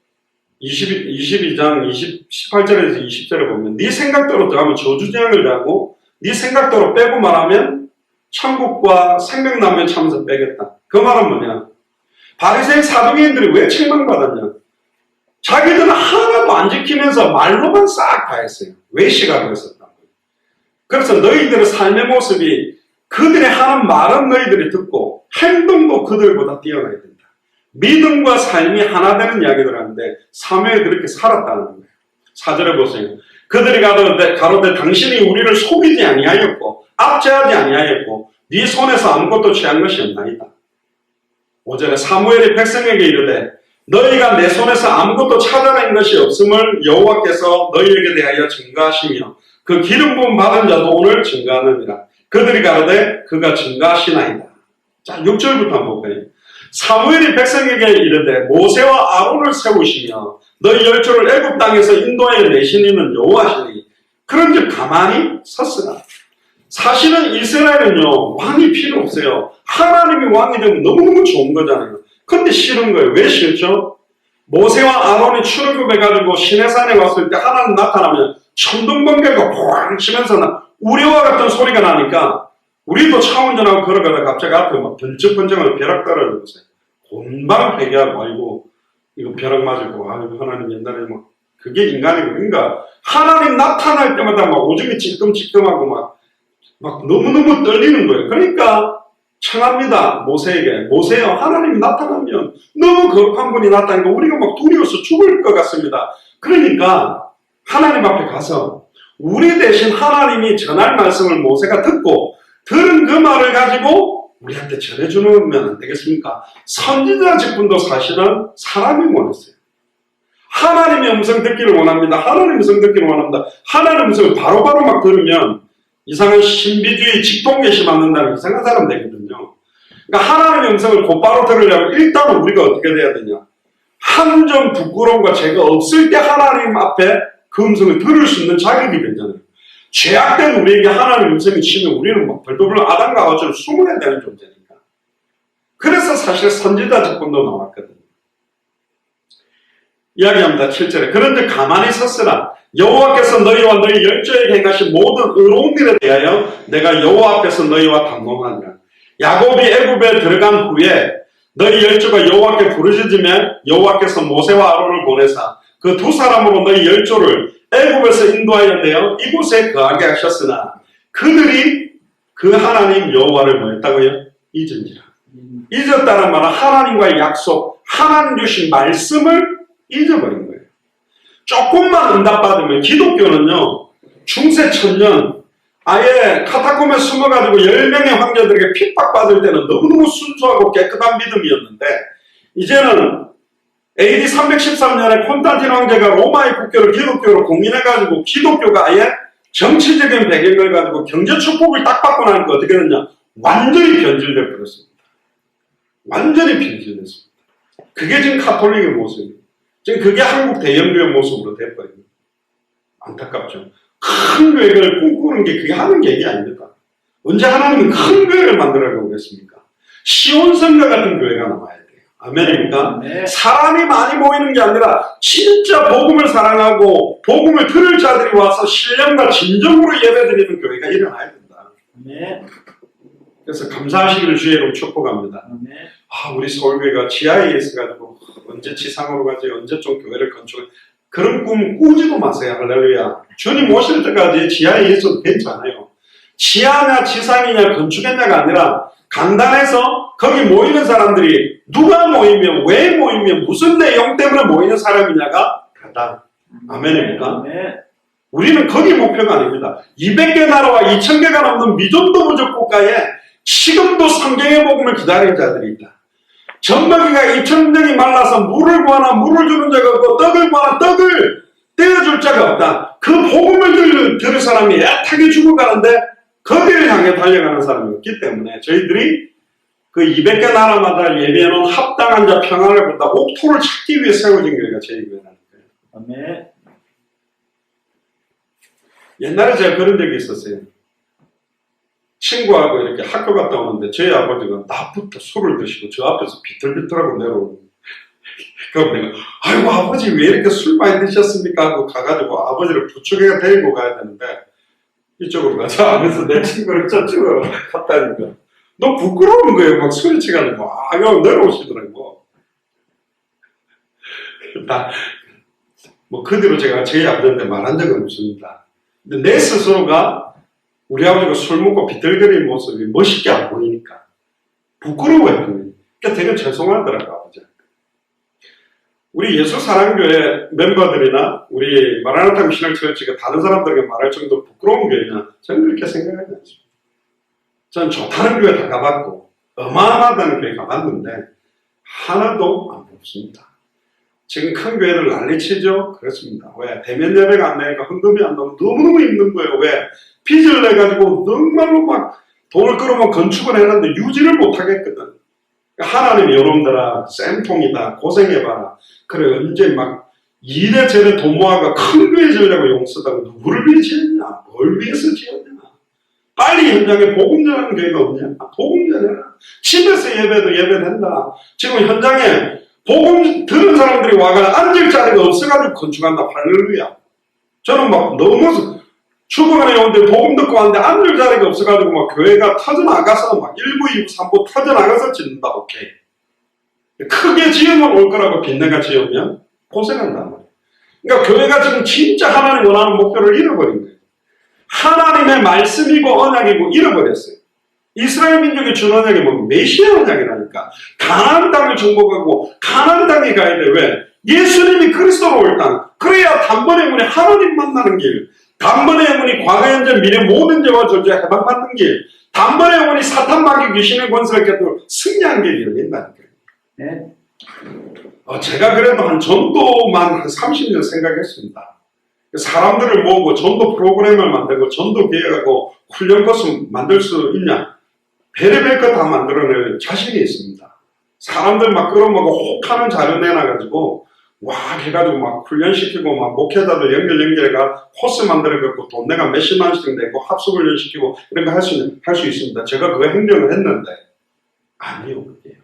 22장 18절에서 20절에 보면 네 생각대로 더하면 저주재앙을 하고 네 생각대로 빼고 말하면 천국과 생명나무에 참여서 빼겠다. 그 말은 뭐냐? 바리새인 사두개인들이 왜 책망받았냐? 자기들은 하나도 안 지키면서 말로만 싹 다 했어요. 외식하고 있었단 말이에요. 그래서 너희들의 삶의 모습이 그들이 하는 말은 너희들이 듣고 행동도 그들보다 뛰어나야 된다. 믿음과 삶이 하나 되는 이야기를 하는데 사무엘이 그렇게 살았다는 거예요. 4절에 보세요. 그들이 가로되 당신이 우리를 속이지 아니하였고 압제하지 아니하였고 네 손에서 아무것도 취한 것이 없나이다. 5절에 사무엘이 백성에게 이르되 너희가 내 손에서 아무것도 찾아낸 것이 없음을 여호와께서 너희에게 대하여 증거하시며 그 기름 부음 받은 자도 오늘 증거하느니라. 그들이 가로되 그가 증거하시나이다. 자, 6절부터 한번 볼까요? 사무엘이 백성에게 이르되 모세와 아론을 세우시며 너희 열조를 애굽 땅에서 인도하여 내신 이는 여호와시니 그런즉 가만히 섰으나. 사실은 이스라엘은요, 왕이 필요 없어요. 하나님이 왕이 되면 너무너무 좋은 거잖아요. 근데 싫은 거예요. 왜 싫죠? 모세와 아론이 출애굽해가지고 시내산에 왔을 때 하나님 나타나면 천둥번개가 퐁 치면서 우리와 같은 소리가 나니까 우리도 차 운전하고 걸어가다가 갑자기 앞에 막 번쩍번쩍하는 벼락 떨어졌어요. 곤방 회개하고 아이고 이거 벼락 맞을 거 아이고 하나님 옛날에 막 그게 인간이고 그러니까 하나님 나타날 때마다 막 오줌이 찔끔찔끔하고 막 너무너무 떨리는 거예요. 그러니까 청합니다. 모세에게. 모세요. 하나님이 나타나면 너무 거룩한 분이 나타나니까 우리가 막 두려워서 죽을 것 같습니다. 그러니까 하나님 앞에 가서 우리 대신 하나님이 전할 말씀을 모세가 듣고 들은 그 말을 가지고 우리한테 전해주면 안 되겠습니까? 선지자 직분도 사실은 사람이 원했어요. 하나님의 음성 듣기를 원합니다. 하나님의 음성 듣기를 원합니다. 하나님의 음성을 바로바로 막 들으면 이상한 신비주의 직통계시 맞는다는 이상한 사람 되거든요. 그러니까 하나님의 음성을 곧바로 들으려면 일단은 우리가 어떻게 돼야 되냐? 한 점 부끄러움과 죄가 없을 때 하나님 앞에 그 음성을 들을 수 있는 자격이 되잖아요. 죄악된 우리에게 하나님의 음성이 치면 우리는 막 벌떡벌떡 아담과 하와처럼 숨어야 되는 존재니까. 그래서 사실 선지자 직분도 나왔거든요. 이야기합니다. 7절에 그런데 가만히 섰으나 여호와께서 너희와 너희 열조에게 행하신 모든 의로운 일에 대하여 내가 여호와 앞에서 너희와 담론하니라. 야곱이 애굽에 들어간 후에 너희 열조가 여호와께 부르짖으면 여호와께서 모세와 아론을 보내사 그 두 사람으로 너희 열조를 애굽에서 인도하여 내어 이곳에 거하게 하셨으나 그들이 그 하나님 여호와를 뭐했다고요? 잊은지라. 잊었다는 말은 하나님과의 약속, 하나님 주신 말씀을 잊어버린 거예요. 조금만 응답받으면 기독교는요, 중세 천년 아예 카타콤에 숨어가지고 10명의 황제들에게 핍박받을 때는 너무너무 순수하고 깨끗한 믿음이었는데 이제는 AD 313년에 콘스탄틴 황제가 로마의 국교를 기독교로 공인해가지고 기독교가 아예 정치적인 배경을 가지고 경제 축복을 딱 받고 나니까 어떻게 됐냐? 완전히 변질돼 버렸습니다. 완전히 변질됐습니다. 그게 지금 카톨릭의 모습이에요. 지금 그게 한국 대형교회 모습으로 돼버립니다. 안타깝죠. 큰 교회를 꿈꾸는 게 그게 하는 게 아닙니다. 언제 하나님은 큰 교회를 만들어가고 그랬습니까? 시온성가 같은 교회가 나와야 돼요. 아멘입니까? 네. 사람이 많이 모이는 게 아니라 진짜 복음을 사랑하고 복음을 들을 자들이 와서 신령과 진정으로 예배드리는 교회가 일어나야 된다. 네. 그래서 감사하시기를 주의 이름 축복합니다. 네. 우리 서울교회가 지하에 있어가지고 언제 지상으로 가지, 언제 좀 교회를 건축해. 그런 꿈 꾸지도 마세요. 할렐루야. 주님 오실 때까지 지하에 있어도 괜찮아요. 지하냐 지상이냐 건축했냐가 아니라 간단해서 거기 모이는 사람들이 누가 모이면 왜 모이면 무슨 내용 때문에 모이는 사람이냐가 다다. 아멘입니까? 네. 우리는 거기 목표가 아닙니다. 200개 나라와 2000개가 넘는 미존도 부족 국가에 지금도 성경의 복음을 기다리는 자들이 있다. 젖먹이가 2000명이 말라서 물을 구하나 물을 주는 자가 없고 떡을 구하나 떡을 떼어줄 자가 없다. 그 복음을 들을 사람이 애타게 죽어가는데 거기를 향해 달려가는 사람이 없기 때문에 저희들이 그 200개 나라마다 예배해놓은 합당한 자 평안을 보다 옥토를 찾기 위해 세워진 교회가 저희 교회라는 거예요. 아멘. 옛날에 제가 그런 적이 있었어요. 친구하고 이렇게 학교 갔다 오는데 저희 아버지가 낮부터 술을 드시고 저 앞에서 비틀비틀하고 내려오는 그럼 내가 아이고 아버지 왜 이렇게 술 많이 드셨습니까? 하고 가가지고 아버지를 부축해 데리고 가야 되는데 이쪽으로 가자 하면서 내 친구를 저쪽으로 갔다니까 너 부끄러운 거예요. 막 소리치가지고 그냥 내려오시더라고. 그 뒤로 제가 저희 아버지한테 말한 적은 없습니다. 근데 내 스스로가 우리 아버지가 술 먹고 비틀거리는 모습이 멋있게 안 보이니까 부끄러워했거든요. 그러니까 되게 죄송하더라고요, 아버지한테. 우리 예수사랑교회 멤버들이나 우리 마라나타 미셔널 처치가 다른 사람들에게 말할 정도로 부끄러운 교회냐? 저는 그렇게 생각하지 않습니다. 저는 좋다는 교회 다 가봤고 어마어마하다는 교회 가봤는데 하나도 안 뽑습니다. 지금 큰 교회들 난리치죠? 그렇습니다. 왜? 대면 예배가 안 되니까 헌금이 안 나오면 너무너무 힘든 거예요. 왜? 빚을 내가지고 정말로 막 돈을 끌어면 건축을 해놨는데 유지를 못하겠거든. 하나님이 여러분들아 쌤통이다 고생해봐라. 그래 언제 막 이래 저래 돈 모아가 큰 교회 지으려고 용 쓰다가 누구를 위해 지었냐? 뭘 위해서 지었냐? 빨리 현장에 복음 전하는 교회가 없냐? 복음 전해라. 집에서 예배도 예배된다. 지금 현장에 복음 들은 사람들이 와가 앉을 자리가 없어가지고 건축한다. 할렐루야. 저는 막 너무 출근에 오는데 복음 듣고 왔는데 앉을 자리가 없어가지고 막 교회가 터져나가서 막 1부, 2부, 3부 터져나가서 짓는다. 오케이. 크게 지으면 올 거라고 빚내가 지으면 고생한단 말이에요. 그러니까 교회가 지금 진짜 하나님 원하는 목표를 잃어버린 거예요. 하나님의 말씀이고 언약이고 잃어버렸어요. 이스라엘 민족의 준 언약이 뭐 메시아 언약이라니까. 가나안 땅을 정복하고 가나안 땅에 가야 돼. 왜? 예수님이 그리스도로 올 땅. 그래야 단번에 문에 하나님 만나는 길. 단번에 영혼이 과거, 현재, 미래 모든 죄와 저주에 해방받는 길. 단번에 영혼이 사탄 마귀 귀신의 권세를 깨뜨려 승리하는 길이 열린다는 거예요. 네? 제가 그래도 한 전도만 한 30년 생각했습니다. 사람들을 모으고 전도 프로그램을 만들고 전도 계획하고 훈련 코스 만들 수 있냐? 별의별 거 다 만들어낼 자신이 있습니다. 사람들 막 끌어모고 혹하는 자료 내놔가지고 와 해가지고 막 훈련시키고 막 목회자들 연결해가 코스 만들어갖고 돈 내가 몇십만 원씩 내고 합숙훈련시키고 이런 거 할 수 있습니다. 제가 그거 행정을 했는데 아니요 그게요.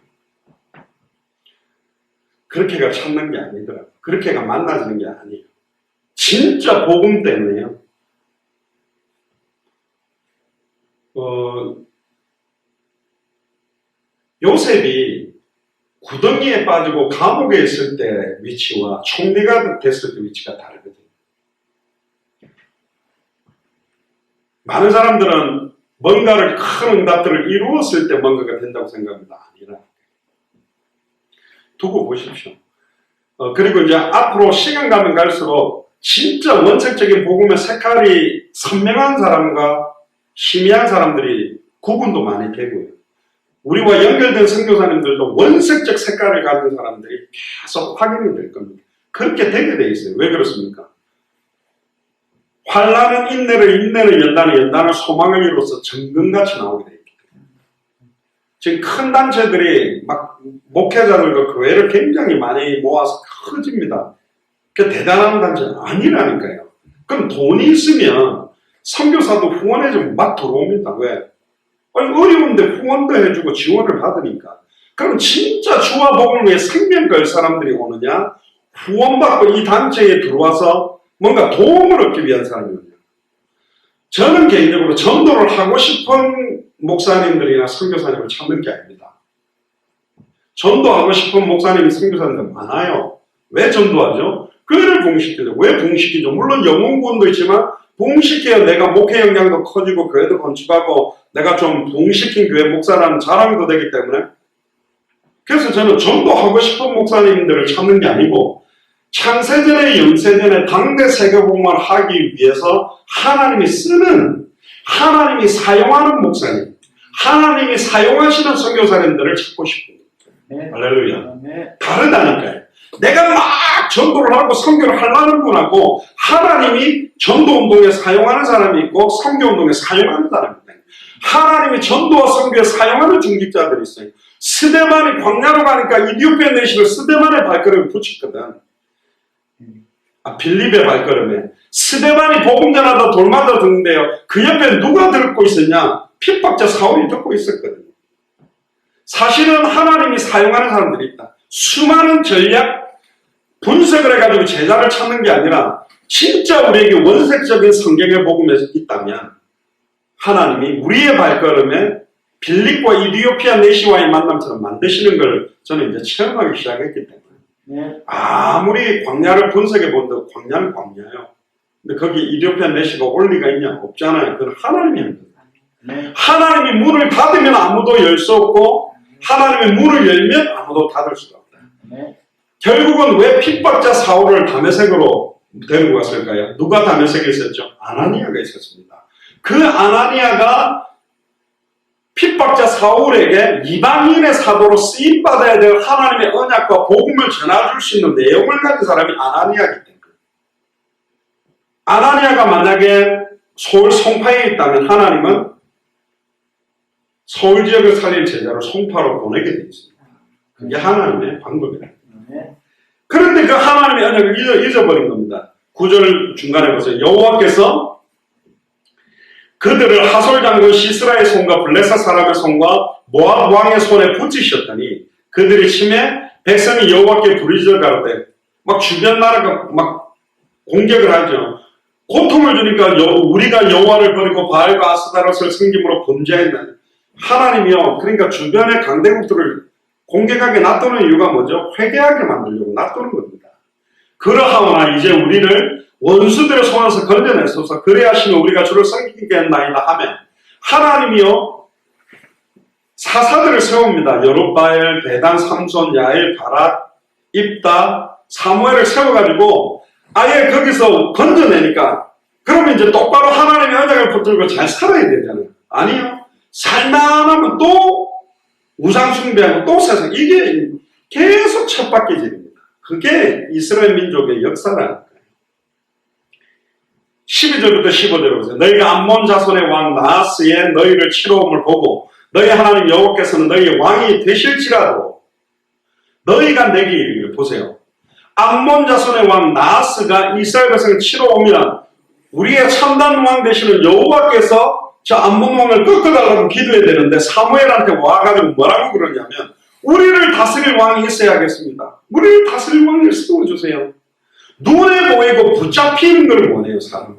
그렇게가 찾는 게 아니더라고요. 그렇게가 만나지는 게 아니에요. 진짜 복음 때문에요. 요셉이 구덩이에 빠지고 감옥에 있을 때 위치와 총리가 됐을 때 위치가 다르거든요. 많은 사람들은 뭔가를 큰 응답들을 이루었을 때 뭔가가 된다고 생각합니다. 아니라 두고 보십시오. 그리고 이제 앞으로 시간 가면 갈수록 진짜 원색적인 복음의 색깔이 선명한 사람과 희미한 사람들이 구분도 많이 되고요. 우리와 연결된 선교사님들도 원색적 색깔을 가진 사람들이 계속 확인이 될 겁니다. 그렇게 되게 돼 있어요. 왜 그렇습니까? 환난은 인내를, 인내는 연단을, 연단은 소망을 이루어서 정금같이 나오게 돼 있기 때문에. 지금 큰 단체들이 막 목회자들과 교회를 굉장히 많이 모아서 커집니다. 그 대단한 단체는 아니라니까요. 그럼 돈이 있으면 선교사도 후원해주면 막 들어옵니다. 왜? 아니, 어려운데 후원도 해주고 지원을 받으니까. 그럼 진짜 주와 복음을 위해 생명 걸 사람들이 오느냐? 후원받고 이 단체에 들어와서 뭔가 도움을 얻기 위한 사람이 오느냐? 저는 개인적으로 전도를 하고 싶은 목사님들이나 선교사님을 찾는 게 아닙니다. 전도하고 싶은 목사님, 선교사님들 많아요. 왜 전도하죠? 그를 부흥시키죠. 왜 부흥시키죠? 물론 영혼구원도 있지만 부흥시켜야 내가 목회 역량도 커지고 교회도 건축하고 내가 좀 부흥시킨 교회 목사라는 자랑도 되기 때문에, 그래서 저는 전도하고 싶은 목사님들을 찾는 게 아니고 창세전에 영세전에 당대 세계복음을 하기 위해서 하나님이 쓰는, 하나님이 사용하는 목사님, 하나님이 사용하시는 선교사님들을 찾고 싶은 거예요. 할렐루야. 다르다니까요. 내가 막 전도를 하고 선교를 하려는 분하고 하나님이 전도운동에 사용하는 사람이 있고 선교운동에 사용하는 사람이 있다. 하나님이 전도와 선교에 사용하는 중직자들이 있어요. 스데반이 광야로 가니까 이디오피아 내시를 스데반의 발걸음에 붙였거든. 빌립의 발걸음에. 스데반이 복음 전하다 돌마다 듣는데요. 그 옆에 누가 듣고 있었냐? 핍박자 사울이 듣고 있었거든요. 사실은 하나님이 사용하는 사람들이 있다. 수많은 전략 분석을 해가지고 제자를 찾는 게 아니라 진짜 우리에게 원색적인 성경의 복음에 있다면 하나님이 우리의 발걸음에 빌립과 이디오피아 내시와의 만남처럼 만드시는 걸 저는 이제 체험하기 시작했기 때문에 아무리 광야를 분석해 본다고 광야는 광야예요. 근데 거기 이디오피아 내시가 올 리가 있냐? 없잖아요. 그건 하나님이 하는 거예요. 하나님이 문을 닫으면 아무도 열 수 없고 하나님의 문을 열면 아무도 닫을 수가 없다. 결국은 왜 핍박자 사울을 다메섹으로 데리고 갔을까요? 누가 다메섹에 있었죠? 아나니아가 있었습니다. 그 아나니아가 핍박자 사울에게 이방인의 사도로 쓰임받아야 될 하나님의 언약과 복음을 전해줄 수 있는 내용을 가진 사람이 아나니아이기 때문에, 아나니아가 만약에 서울 송파에 있다면 하나님은 서울 지역을 살릴 제자를 송파로 보내게 되어 있습니다. 그게 하나님의 방법이에요. 그런데 그 하나님의 언약을 잊어버린 겁니다. 9절 중간에 보세요. 여호와께서 그들을 하솔 장군 시스라의 손과 블레셋 사람의 손과 모압 왕의 손에 붙이셨더니 그들이 침해 백성이 여호와께 부르짖어 가로되, 막 주변 나라가 막 공격을 하죠. 고통을 주니까 우리가 여호와를 버리고 바알과 아스타롯을 섬김으로 범죄했나니, 하나님이요, 그러니까 주변의 강대국들을 공격하게 놔두는 이유가 뭐죠? 회개하게 만들려고 놔두는 겁니다. 그러하오나 이제 우리를 원수들의 손에서 건져내소서. 그래야 하시면 우리가 주를 섬기겠나이다 하면 하나님이요 사사들을 세웁니다. 여룹바엘, 데단, 삼손, 야엘, 바락, 입다, 사무엘을 세워가지고 아예 거기서 건져내니까, 그러면 이제 똑바로 하나님의 언약을 붙들고 잘 살아야 되잖아요. 아니요. 살만하면 또 우상숭배하고 또 세상, 이게 계속 쳇바퀴질입니다. 그게 이스라엘 민족의 역사라는 거예요. 12절부터 15절을 보세요. 너희가 암몬 자손의 왕 나하스의 너희를 치러옴을 보고 너희 하나님 여호와께서는 너희의 왕이 되실지라도 너희가 내게 이르기를, 보세요. 암몬 자손의 왕 나하스가 이스라엘 백성을 치러오면 우리의 참단 왕 되시는 여호와께서 저 암몬 왕을 꺾어달라고 기도해야 되는데 사무엘한테 와가지고 뭐라고 그러냐면 우리를 다스릴 왕이 있어야겠습니다. 우리를 다스릴 왕을 세워주세요. 눈에 보이고 붙잡히는 걸 원해요, 사람은.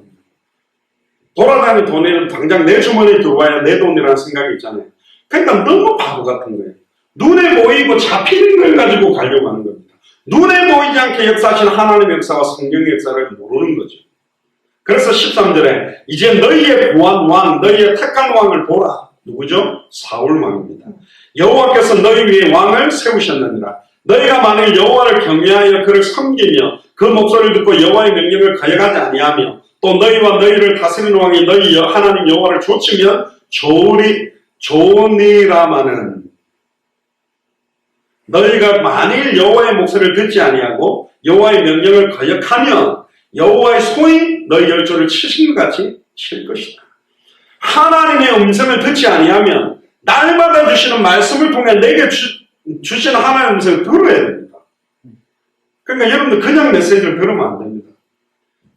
돌아다니는 돈이 당장 내 주머니에 들어와야 내 돈이라는 생각이 있잖아요. 그러니까 너무 바보 같은 거예요. 눈에 보이고 잡히는 걸 가지고 가려고 하는 겁니다. 눈에 보이지 않게 역사하시는 하나님의 역사와 성경의 역사를 모르는 거죠. 그래서 13절에 이제 너희의 구한 왕, 너희의 택한 왕을 보라. 누구죠? 사울 왕입니다. 여호와께서 너희 위에 왕을 세우셨느니라. 너희가 만일 여호와를 경외하여 그를 섬기며 그 목소리를 듣고 여호와의 명령을 거역하지 아니하며 또 너희와 너희를 다스리는 왕이 너희 하나님 여호와를 좇으면 좋으니라마는 너희가 만일 여호와의 목소리를 듣지 아니하고 여호와의 명령을 거역하면 여호와의 손이 너희 열조를 치신 것 같이 칠 것이다. 하나님의 음성을 듣지 아니하면 날마다 주시는 말씀을 통해 내게 주시는 하나님의 음성을 들어야 됩니다. 그러니까 여러분들 그냥 메시지를 들으면 안 됩니다.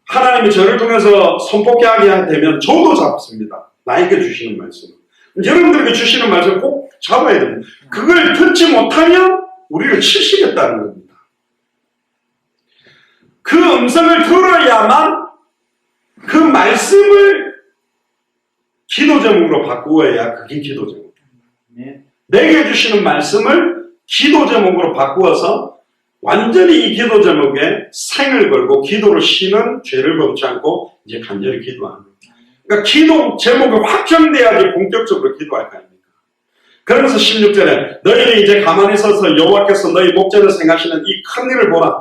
하나님이 저를 통해서 선포하게 되면 저도 잡습니다. 나에게 주시는 말씀. 여러분들에게 주시는 말씀을 꼭 잡아야 됩니다. 그걸 듣지 못하면 우리를 치시겠다는 겁니다. 그 음성을 들어야만 그 말씀을 기도 제목으로 바꾸어야 그게 기도 제목입니다. 내게 주시는 말씀을 기도 제목으로 바꾸어서 완전히 이 기도 제목에 생을 걸고 기도를 쉬는 죄를 범치 않고 이제 간절히 기도하는 겁니다. 그러니까 기도 제목이 확정돼야지 본격적으로 기도할 거 아닙니까? 그러면서 16절에 너희는 이제 가만히 서서 여호와께서 너희 목전에 행하시는 이 큰 일을 보라.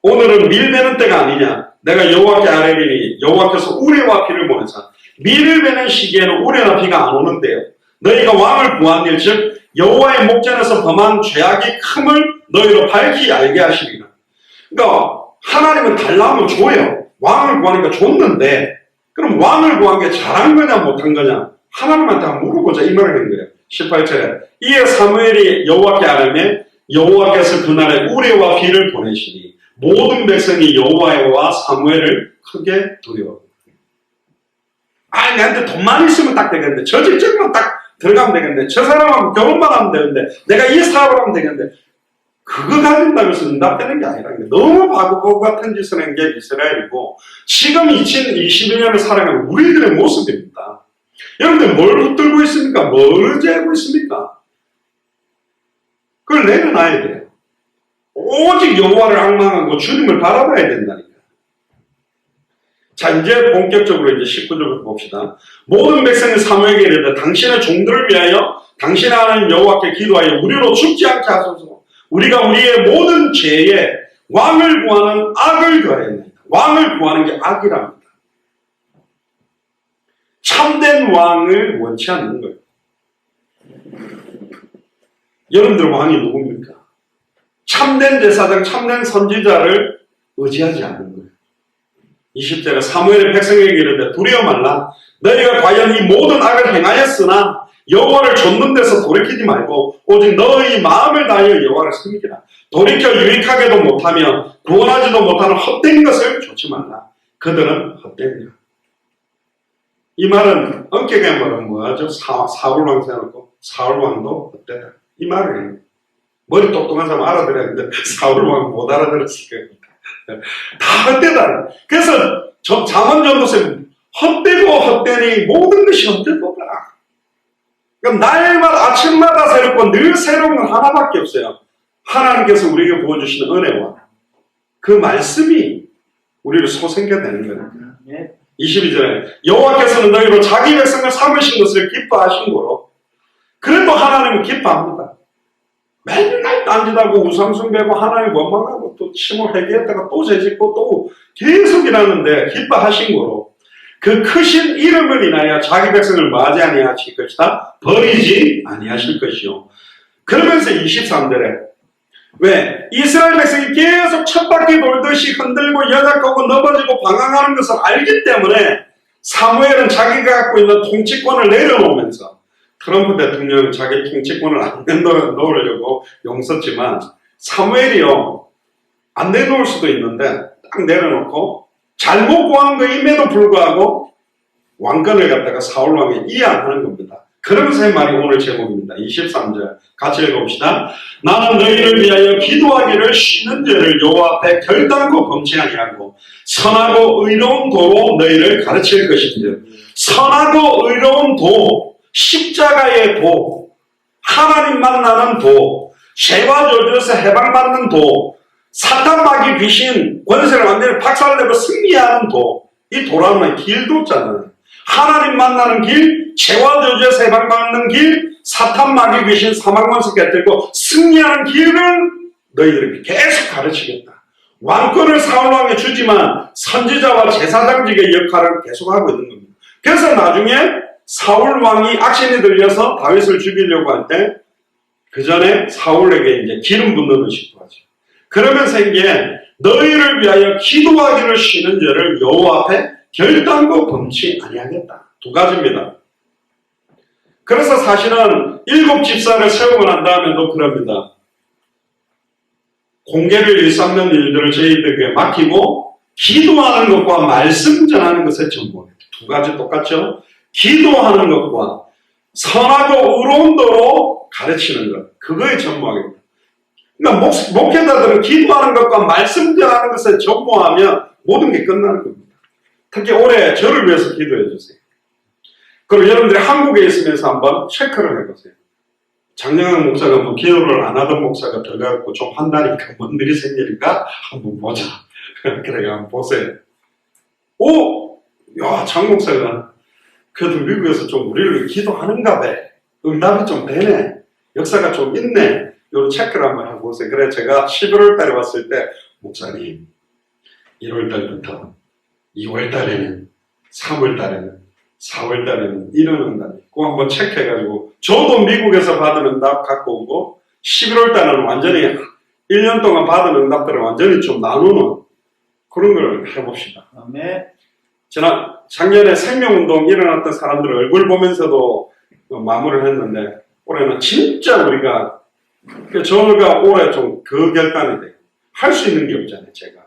오늘은 밀 베는 때가 아니냐. 내가 여호와께 아뢰리니 여호와께서 우레와 비를 보내사 밀을 베는 시기에는 우레나 비가 안 오는데요. 너희가 왕을 구한 일 즉 여호와의 목전에서 범한 죄악이 큼을 너희로 밝히 알게 하시리라. 그러니까 하나님은 달라면 줘요. 왕을 구하니까 줬는데 그럼 왕을 구한 게 잘한 거냐 못한 거냐 하나님한테 한번 물어보자 이 말을 한 거예요. 18절에 이에 사무엘이 여호와께 아뢰매 여호와께서 그날에 우레와 비를 보내시니 모든 백성이 여호와와 사무엘을 크게 두려워. 아, 내한테 돈만 있으면 딱 되겠는데 저 직책만 딱 들어가면 되겠는데 저 사람하고 결혼만 하면 되는데 내가 이 사업을 하면 되겠는데 그거 가진다고 해서 응답되는 게 아니라 너무 바보 같은 짓을 한 게 이스라엘이고 지금 2022년을 살아가는 우리들의 모습입니다. 여러분들 뭘 붙들고 있습니까? 뭘 의지하고 있습니까? 그걸 내려놔야 돼요. 오직 여호와를 앙망하고 주님을 바라봐야 된다니까. 자, 이제 본격적으로 이제 19절부터 봅시다. 모든 백성이 사무엘에게 이르되 당신의 종들을 위하여 당신의 하나님 여호와께 기도하여 우리로 죽지 않게 하소서. 우리가 우리의 모든 죄에 왕을 구하는 악을 더했나이다. 왕을 구하는 게 악이랍니다. 참된 왕을 원치 않는 거예요. 여러분들 왕이 누굽니까? 참된 제사장, 참된 선지자를 의지하지 않는 거예요. 20절에 사무엘의 백성에게 이르되 두려워 말라. 너희가 과연 이 모든 악을 행하였으나 여호와를 좇는 데서 돌이키지 말고 오직 너희 마음을 다하여 여호와를 섬기라. 돌이켜 유익하게도 못하며 구원하지도 못하는 헛된 것을 좇지 말라. 그들은 헛되니라. 이 말은 엄격하게 말하면 뭐하죠? 사울왕 세워놓고 사울왕도 헛되다. 이 말을 머리 똑똑한 사람 알아들어야 하는데 사울왕 못 알아들었을 겁니다. 다 헛되다. 그래서 잠언전도서에 헛되고 헛되니 모든 것이 헛되도다. 그럼 날마다 아침마다 새롭고 늘 새로운 건 하나밖에 없어요. 하나님께서 우리에게 부어주시는 은혜와 그 말씀이 우리를 소생케 되는 거예요. 22절에 여호와께서는 너희로 자기 백성을 삼으신 것을 기뻐하신 거로 그래도 하나님은 기뻐합니다. 맨날 딴짓하고 우상숭배하고 하나님 원망하고 또 침을 회개했다가 또 죄짓고 또 계속 일하는데 기뻐하신 거로 그 크신 이름을 인하여 자기 백성을 맞이 아니하실 것이다. 버리지 아니하실 것이요. 그러면서 23절에 왜? 이스라엘 백성이 계속 쳇바퀴 돌듯이 흔들고 연약하고 넘어지고 방황하는 것을 알기 때문에 사무엘은 자기가 갖고 있는 통치권을 내려놓으면서 트럼프 대통령은 자기 통치권을 안 내놓으려고 용섰지만 사무엘이요 안 내놓을 수도 있는데 딱 내려놓고 잘못 구한 거임에도 불구하고 왕권을 갖다가 사울왕에 이양하는 겁니다. 그러면서 한 말이 오늘 제목입니다. 23절 같이 읽어봅시다. 나는 너희를 위하여 기도하기를 쉬는 죄를 여호와 앞에 결단코 범치 아니하고 선하고 의로운 도로 너희를 가르칠 것인데, 선하고 의로운 도, 십자가의 도, 하나님 만나는 도, 죄와 저주에서 해방받는 도, 사탄 마귀 귀신 권세를 완전히 박살내고 승리하는 도, 이 도라는 길도잖아요. 하나님 만나는 길, 죄와 저주에서 해방받는 길, 사탄 마귀 귀신 사망권세 깨뜨리고 승리하는 길을 너희들에게 계속 가르치겠다. 왕권을 사울왕에 주지만 선지자와 제사장직의 역할을 계속하고 있는 겁니다. 그래서 나중에 사울왕이 악신이 들려서 다윗을 죽이려고 할 때 그 전에 사울에게 이제 기름 붓는 것이 하죠. 그러면서 이게 너희를 위하여 기도하기를 쉬는 죄를 여호와 앞에 결단코 범치 아니하겠다. 두 가지입니다. 그래서 사실은 7 집사를 세우고 난 다음에도 그럽니다. 공개를 일삼는 일들을 저희들에게 맡기고 기도하는 것과 말씀 전하는 것에 전부합니다. 두 가지 똑같죠? 기도하는 것과 선하고 의로운 도로 가르치는 것, 그거에 전부하겠다. 그러니까 목회자들은 기도하는 것과 말씀 전하는 것에 전부하면 모든 게 끝나는 겁니다. 특히 올해 저를 위해서 기도해 주세요. 그리고 여러분들이 한국에 있으면서 한번 체크를 해보세요. 장영학 목사가 뭐 기도를 안 하던 목사가 들어가고 좀 한다니까 뭔 일이 생기니까 한번 보자. 그래 한번 보세요. 오, 야, 장 목사가 그래도 미국에서 좀 우리를 기도하는가 봐. 응답이 좀 되네. 역사가 좀 있네. 이런 체크를 한번 해보세요. 그래 제가 11월 달에 왔을 때 목사님 1월 달부터 2월 달에는 3월 달에는 4월 달에는 이런 응답이 있고 한번 체크해가지고 저도 미국에서 받은 응답 갖고 오고 11월 달에는 완전히 1년 동안 받은 응답들을 완전히 좀 나누는 그런 걸 해봅시다. 아멘. 작년에 생명운동 일어났던 사람들 얼굴 보면서도 마무리를 했는데 올해는 진짜 우리가 저가 올해 좀 그 결단이 돼요. 할 수 있는 게 없잖아요. 제가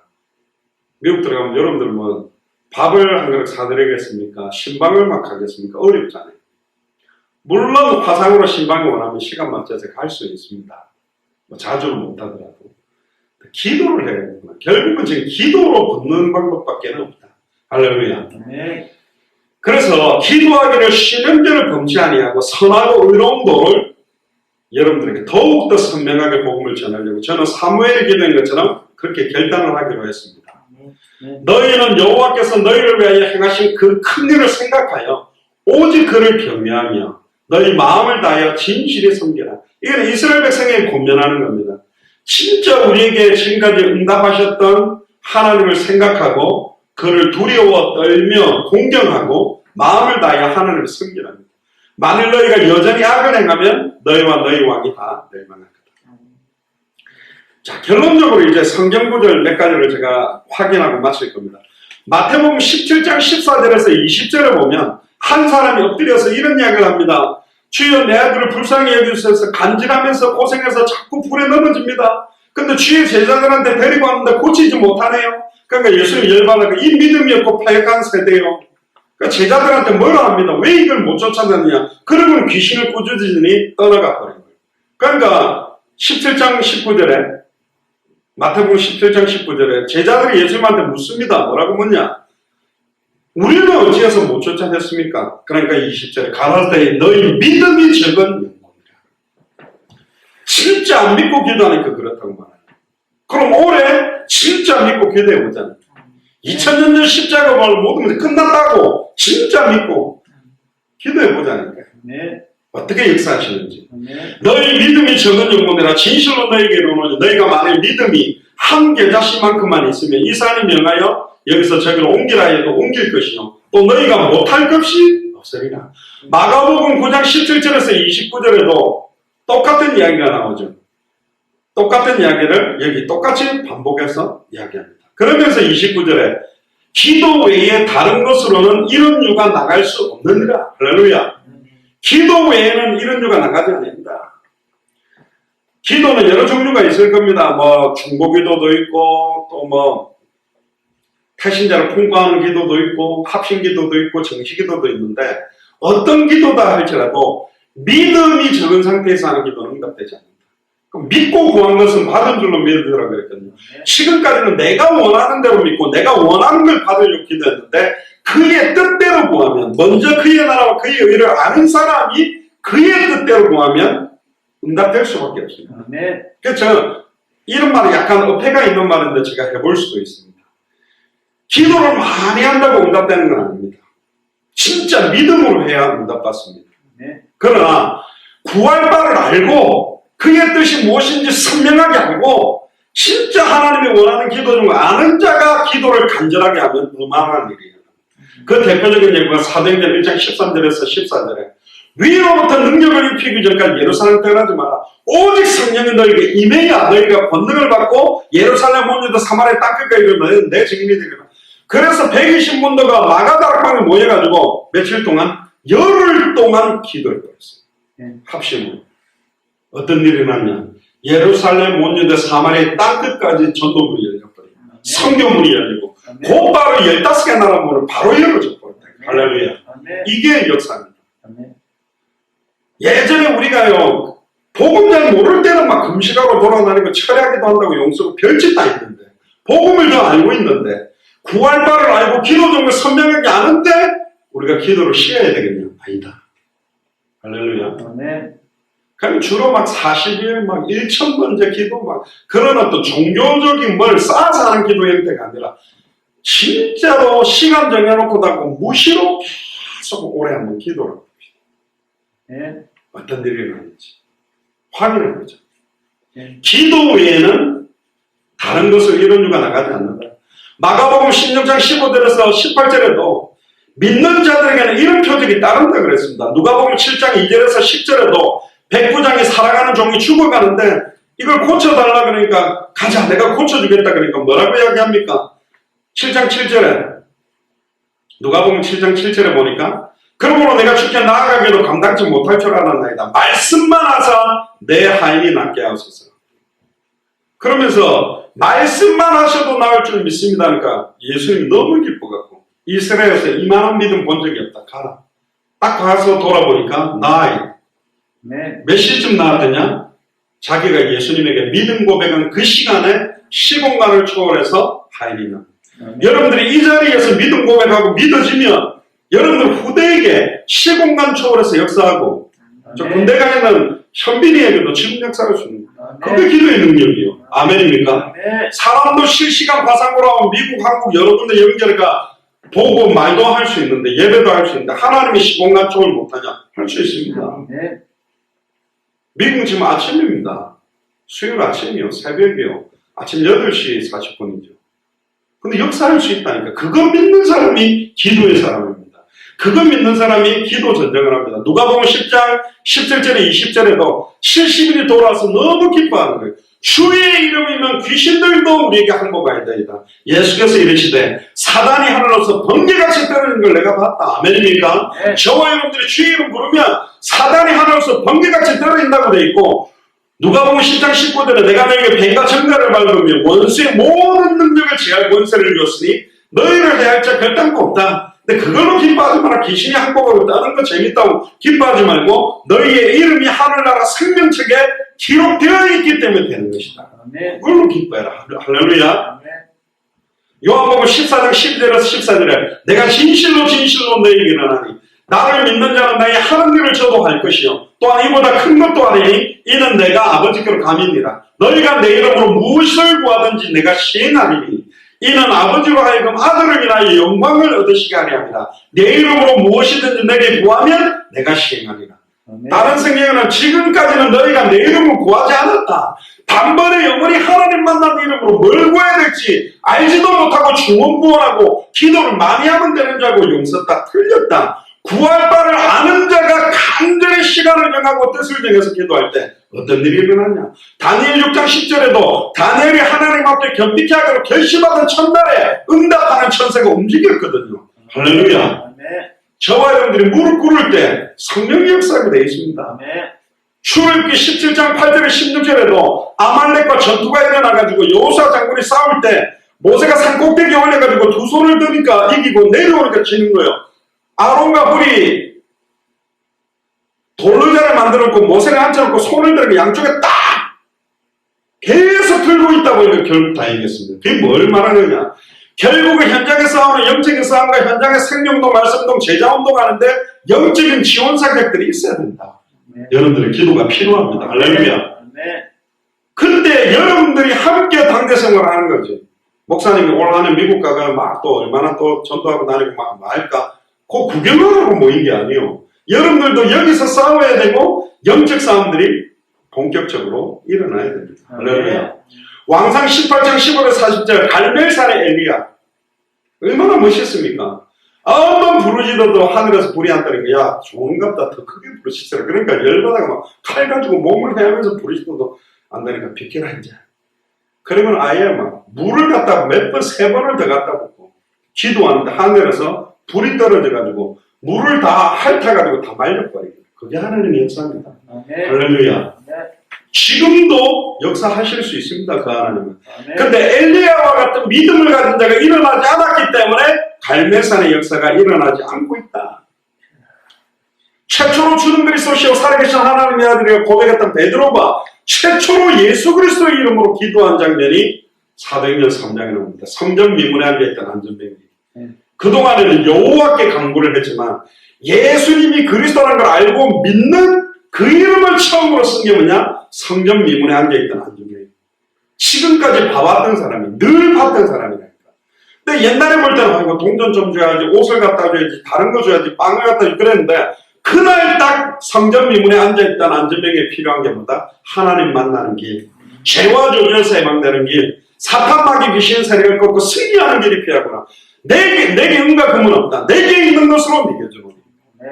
미국 들어가면 여러분들 뭐 밥을 한 그릇 사드리겠습니까? 신방을 막 하겠습니까? 어렵잖아요. 물론 화상으로 신방을 원하면 시간 맞춰서 갈 수 있습니다. 뭐 자주는 못하더라도 기도를 해야 되구나. 결국은 지금 기도로 붙는 방법밖에 없다. 할렐루야. 네. 그래서 기도하기를 쉬는 죄를 범치 아니하고 선하고 의로운 도를 여러분들에게 더욱더 선명하게 복음을 전하려고 저는 사무엘이 기도한 것처럼 그렇게 결단을 하기로 했습니다. 너희는 여호와께서 너희를 위하여 행하신 그 큰 일을 생각하여 오직 그를 경외하며 너희 마음을 다하여 진실히 섬겨라. 이건 이스라엘 백성에게 권면하는 겁니다. 진짜 우리에게 지금까지 응답하셨던 하나님을 생각하고 그를 두려워 떨며 공경하고 마음을 다하여 하나님을 섬기라. 만일 너희가 여전히 악을 행하면 너희와 너희 왕이 다 멸망할 거다. 자, 결론적으로 이제 성경 구절 몇 가지를 제가 확인하고 마칠 겁니다. 마태복음 17장 14절에서 20절에 보면 한 사람이 엎드려서 이런 이야기를 합니다. 주여 내 아들을 불쌍히 여기주셔서 간질하면서 고생해서 자꾸 불에 넘어집니다. 근데 주의 제자들한테 데리고 왔는데 고치지 못하네요. 그러니까 예수님 열받아서 이 믿음이 없고 파역한 세대요. 그러니까 제자들한테 뭐라 합니다. 왜 이걸 못 쫓아내느냐. 그러면 귀신을 꾸짖으니 떠나가 버린 거예요. 그러니까 17장 19절에 마태복음 17장 19절에 제자들이 예수님한테 묻습니다. 뭐라고 묻냐. 우리는 어찌해서 못 쫓아냈습니까? 그러니까 20절에 가라사대 너희 믿음이 적은 영혼이라. 진짜 안 믿고 기도하니까 그렇다고 말해요. 그럼 올해 진짜 믿고 기도해보자. 2000년 전 십자가 모든 것이 끝났다고 진짜 믿고 기도해보자니까요. 네. 어떻게 역사하시는지. 네. 너희 믿음이 적은 영혼이라 진실로 너희에게 이르노니 너희가 만일 믿음이 한 겨자씨만큼만 있으면 이 산이 명하여 여기서 저기로 옮기라 해도 옮길 것이요 또 너희가 못할 것이 없으리라. 마가복음 9장 17절에서 29절에도 똑같은 이야기가 나오죠. 똑같은 이야기를 여기 똑같이 반복해서 이야기합니다. 그러면서 29절에 기도 외에 다른 것으로는 이런 유가 나갈 수 없느니라. 할렐루야. 기도 외에는 이런 유가 나가지 않습니다. 기도는 여러 종류가 있을 겁니다. 뭐 중보기도도 있고 또 뭐 태신자를 풍부하는 기도도 있고 합심기도도 있고 정시기도도 있는데 어떤 기도다 할지라도 믿음이 적은 상태에서 하는 기도는 응답되지 않는다. 그럼 믿고 구한 것은 받은 줄로 믿으라고 그랬거든요. 지금까지는 내가 원하는 대로 믿고 내가 원하는 걸 받으려고 기도했는데 그의 뜻대로 구하면, 먼저 그의 나라와 그의 의를 아는 사람이 그의 뜻대로 구하면 응답될 수밖에 없습니다. 그래서 이런 말이 약간 어폐가 있는 말인데 제가 해볼 수도 있습니다. 기도를 많이 한다고 응답되는 건 아닙니다. 진짜 믿음으로 해야 응답받습니다. 그러나 구할 바를 알고 그의 뜻이 무엇인지 선명하게 알고 진짜 하나님이 원하는 기도 중 아는 자가 기도를 간절하게 하면 어마어마한 일이에요. 그 대표적인 예가 사도행전 1장 13절에서 14절에 위로부터 능력을 입히기 전까지 예루살렘 떠나지 마라. 오직 성령이 너에게 임해야 너희가 권능을 받고 예루살렘 온 유다 사마리아 땅끝까지 이르면 내 증인이 되리라. 그래서 120문도가 마가다락방에 모여가지고 며칠 동안 열흘 동안 기도를 했어요. 합심으로. 어떤 일이 일어났냐. 예루살렘 온 유다 사마리아 땅끝까지 전도문이 열렸거든요. 성교문이 열리고 곧바로 15개 나라 문을 바로 열어줘 버렸다. 할렐루야. 이게 역사입니다. 예전에 우리가요, 복음 잘 모를 때는 막 금식하고 돌아다니고 철회하기도 한다고 용서고 별짓 다 있는데, 복음을 더 알고 있는데, 구할 바를 알고 기도 종을 선명하게 아는데, 우리가 기도를 쉬어야 되겠냐? 아니다. 할렐루야. 그럼 주로 막 40일, 막 1000번째 기도, 막, 그런 어떤 종교적인 뭘 쌓아서 하는 기도 형태가 아니라, 진짜로 시간 정해놓고다고 무시로 계속 오래 하는 기도를. 어떤 일이 일어나는지 확인을 보죠. 기도 외에는 다른 것을 이룬 이유가 나가지 않는다. 마가복음 16장 15절에서 18절에도 믿는 자들에게는 이런 표적이 따른다 그랬습니다. 누가복음 7장 2절에서 10절에도 백부장이 살아가는 종이 죽어가는데 이걸 고쳐달라 그러니까 가자 내가 고쳐주겠다 그러니까 뭐라고 이야기합니까? 7장 7절에 누가복음 7장 7절에 보니까 그러므로 내가 주께 나아가기도 감당치 못할 줄 알았나이다. 말씀만 하사 내 하인이 낫게 하소서. 그러면서 말씀만 하셔도 나을 줄 믿습니다. 그러니까 예수님이 너무 기뻐갖고 이스라엘에서 이만한 믿음 본 적이 없다. 가라. 딱 가서 돌아보니까 나아요. 몇 시쯤 나왔더냐? 자기가 예수님에게 믿음 고백한 그 시간에 시공간을 초월해서 하인이 나. 여러분들이 이 자리에서 믿음 고백하고 믿어지면 여러분들 후대에게 시공간 초월해서 역사하고 저 군대 가면은 현빈이에게도 지금 역사할 수 있는 그게 기도의 능력이에요. 아멘입니까? 사람도 실시간 화상으로 하면 미국, 한국 여러 군데 연결가 보고 말도 할 수 있는데 예배도 할 수 있는데 하나님이 시공간 초월 못하냐? 할 수 있습니다. 미국은 지금 아침입니다. 수요일 아침이요. 새벽이요. 아침 8시 40분이죠. 근데 역사할 수 있다니까. 그거 믿는 사람이 기도의 사람입니다. 그거 믿는 사람이 기도 전쟁을 합니다. 누가복음 10장 17절에 20절에도 70일이 돌아와서 너무 기뻐하는 거예요. 주의 이름이면 귀신들도 우리에게 항복하리이다. 예수께서 이르시되 사단이 하늘로서 번개같이 떨어지는 걸 내가 봤다. 아멘입니까? 네. 저와 여러분들이 주의 이름 부르면 사단이 하늘로서 번개같이 떨어진다고 되어 있고 누가복음 10장 19절에 내가 너에게 뱀과 정갈을 밟으며 원수의 모든 능력을 제할 권세를 줬으니 너희를 대할 자 결단코 없다. 근데 그걸로 기뻐하지 마라. 귀신이 항복하고 떠는 거 재밌다고 기뻐하지 말고 너희의 이름이 하늘나라 생명책에 기록되어 있기 때문에 되는 것이다. 그걸로 기뻐해라. 할렐루야. 요한복음 14장 12절에서 14절에 내가 진실로 진실로 너희에게 이르노니 나를 믿는 자는 나의 하는 일을 저도 할 것이요 또한 이보다 큰 것도 하리니 이는 내가 아버지께로 감이니라. 너희가 내 이름으로 무엇을 구하든지 내가 시행하리니 이는 아버지로 하여금 아들을 인하여 영광을 얻으시게 하려 합니다. 내 이름으로 무엇이든지 내게 구하면 내가 시행하리라. 다른 성경에는 지금까지는 너희가 내 이름을 구하지 않았다. 단번에 영원히 하나님 만난 이름으로 뭘 구해야 될지 알지도 못하고 중언부언하고 기도를 많이 하면 되는 줄 알고 용서다. 틀렸다. 구할 바를 아는 자가 간절히 시간을 정하고 뜻을 정해서 기도할 때 어떤 일이 일어났냐? 다니엘 6장 10절에도 다니엘이 하나님 앞에 견디케 하기로 결심하던 첫날에 응답하는 천사가 움직였거든요. 할렐루야. 저와 여러분들이 무릎 꿇을 때 성령의 역사가 되어 있습니다. 출애굽기 17장 8절에 16절에도 아말렉과 전투가 일어나가지고 여호수아 장군이 싸울 때 모세가 산 꼭대기에 올려가지고 두 손을 드니까 이기고 내려오니까 지는 거예요. 아론과 불이 돌의자를 만들었고 모세를 앉혀놓고 손을 들고 양쪽에 딱 계속 들고 있다고 이거 결국 다 얘기했습니다. 그게 뭘 말하느냐? 결국은 현장에 싸우는 영적인 싸움과 현장의 생명동, 말씀동, 제자운동 하는데 영적인 지원 사격들이 있어야 된다. 네. 여러분들의 기도가 필요합니다. 할렐루야. 네. 그때 여러분들이 함께 당대생활을 하는 거지. 목사님이 올 한해 미국 가가 막 또 얼마나 또 전도하고 다니고 막 할까? 그 구경을 하고 모인 게 아니에요. 여러분들도 여기서 싸워야 되고 영적 싸움들이 본격적으로 일어나야 됩니다. 할렐루야. 왕상 18장 15절 40절 갈멜산의 엘리야 얼마나 멋있습니까? 엄만 부르짖어도 하늘에서 불이 안 떨어지고 야 좋은갑다 더 크게 부르짖어라. 그러니까 열받아가 막 칼 가지고 몸을 헤하면서 부르짖어도 안 되니까 비켜라 이제. 그러면 아예 막 물을 갖다 몇 번, 세 번을 더 갖다 붓고 기도하는데 하늘에서 불이 떨어져가지고 물을 다 핥아가지고 다 말려버리고 그게 하나님의 역사입니다. 할렐루야. 지금도 역사하실 수 있습니다. 그 하나님은. 근데 엘리야와 같은 믿음을 가진 자가 일어나지 않았기 때문에 갈멜산의 역사가 일어나지 않고 있다. 최초로 주는 그리스도시요 살아계신 하나님의 아들이라고 고백했던 베드로가 최초로 예수 그리스도의 이름으로 기도한 장면이 사도행전 3장에 나옵니다. 성전 미문에 앉아있던 안전병이. 그동안에는 여호와께 간구를 했지만 예수님이 그리스도라는 걸 알고 믿는 그 이름을 처음으로 쓴 게 뭐냐? 성전 미문에 앉아있던 안전병이. 지금까지 봐왔던 사람이 늘 봤던 사람이라니까. 근데 옛날에 볼 때는 아이고 동전 좀 줘야지, 옷을 갖다 줘야지, 다른 거 줘야지, 빵을 갖다 줘야지 그랬는데 그날 딱 성전 미문에 앉아있던 안전병에 필요한 게 뭐다? 하나님 만나는 길, 죄와 조주에서 해방되는 길, 사탄 마귀 귀신 세력을 꺾고 승리하는 길이 필요하구나. 내게 은과 금은 없다. 내게 있는 것으로 믿겨주노니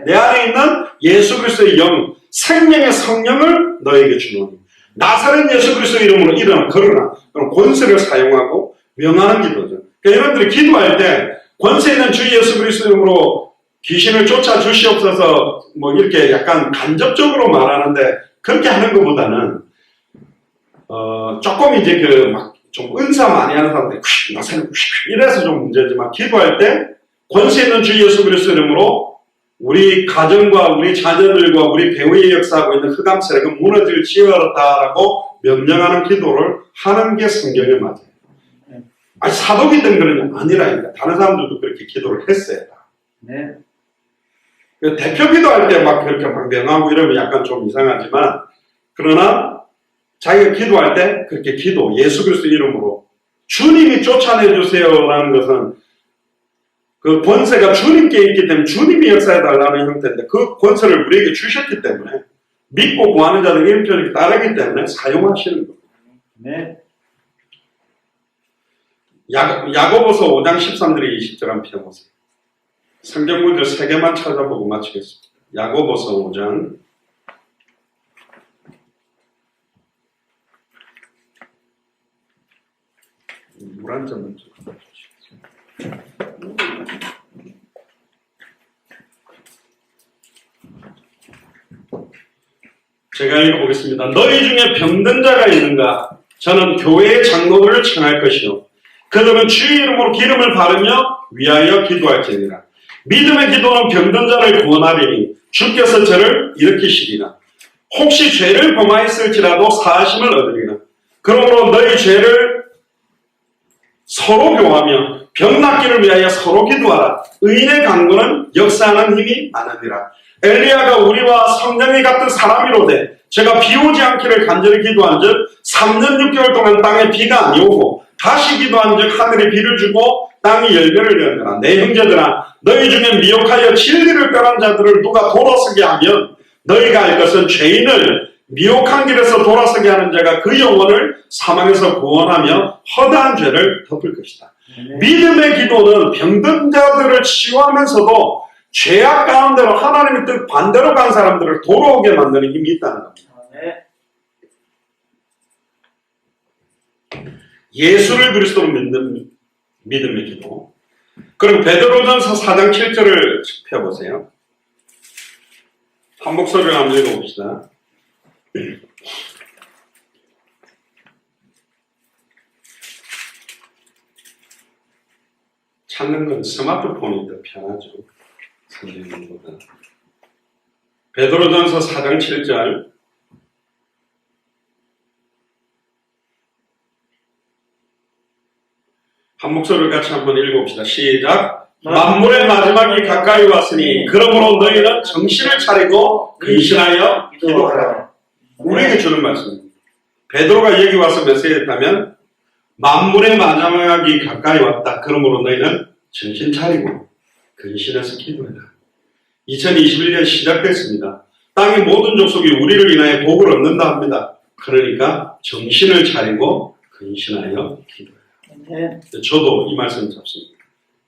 내 안에 있는 예수 그리스도의 영, 생명의 성령을 너에게 주노니 나사렛 예수 그리스도의 이름으로 일어나 걸어라. 그럼 권세를 사용하고 명하는 기도죠. 그러니까 여러분들이 기도할 때 권세 있는 주 예수 그리스도의 이름으로 귀신을 쫓아 주시옵소서 뭐 이렇게 약간 간접적으로 말하는데 그렇게 하는 것보다는 조금 이제 그 막 좀 은사 많이 하는 사람들 이래서 좀 문제지만 기도할 때 권세 있는 주 예수 그리스도 이름으로 우리 가정과 우리 자녀들과 우리 배후에 역사하고 있는 흑암 세력은 무너질지어다라고 명령하는 기도를 하는 게 성경에 맞아요. 아니 사도기 된 그런 게 아니라니까. 다른 사람들도 그렇게 기도를 했어야 다. 네. 대표 기도할 때 막 그렇게 막 명하고 이러면 약간 좀 이상하지만 그러나 자기가 기도할 때 그렇게 기도, 예수 그리스도 이름으로 주님이 쫓아내 주세요라는 것은 그 권세가 주님께 있기 때문에 주님이 역사해 달라는 형태인데 그 권세를 우리에게 주셨기 때문에 믿고 구하는 자들 이름표를 따르기 때문에 사용하시는 겁니다. 네. 야고보서 5장 13절에 20절 한번 펴보세요. 성경 구절 3개만 찾아보고 마치겠습니다. 야고보서 5장 물 한 잔만 좀 갖다 주시겠어요? 제가 읽어보겠습니다. 너희 중에 병든 자가 있는가? 저는 교회의 장로들을 청할 것이요. 그들은 주의 이름으로 기름을 바르며 위하여 기도할지니라. 믿음의 기도는 병든 자를 구원하리니 주께서 저를 일으키시리라. 혹시 죄를 범하였을지라도 사하심을 얻으리라. 그러므로 너희 죄를 서로 교하며 병 낫기를 위하여 서로 기도하라. 의인의 간구는 역사하는 힘이 많으니라. 엘리야가 우리와 성령이 같은 사람이로되 제가 비 오지 않기를 간절히 기도한 즉 3년 6개월 동안 땅에 비가 안 오고 다시 기도한 즉 하늘이 비를 주고 땅이 열매를 내느라. 내 형제들아 너희 중에 미혹하여 진리를 떠난 자들을 누가 돌아서게 하면 너희가 알 것은 죄인을 미혹한 길에서 돌아서게 하는 자가 그 영혼을 사망에서 구원하며 허다한 죄를 덮을 것이다. 믿음의 기도는 병든 자들을 치유하면서도 죄악 가운데로 하나님의 뜻 반대로 간 사람들을 돌아오게 만드는 힘이 있다는 겁니다. 예수를 그리스도로 믿는 믿음의 기도. 그럼 베드로전서 4장 7절을 펴보세요. 한 목소리를 한번 읽어봅시다. 찾는 건 스마트폰이 더 편하죠. 성경보다. 베드로전서 4장 7절. 한 목소리를 같이 한번 읽어봅시다. 시작. 만물의 마지막이 가까이 왔으니 그러므로 너희는 정신을 차리고 근신하여 기도하라. 우리에게 주는 말씀입니다. 베드로가 여기 와서 메시지했다면 만물의 마지막이 가까이 왔다. 그러므로 너희는 정신 차리고 근신해서 기도해라. 2021년 시작됐습니다. 땅의 모든 족속이 우리를 인하여 복을 얻는다 합니다. 그러니까 정신을 차리고 근신하여 기도해라. 저도 이 말씀 잡습니다.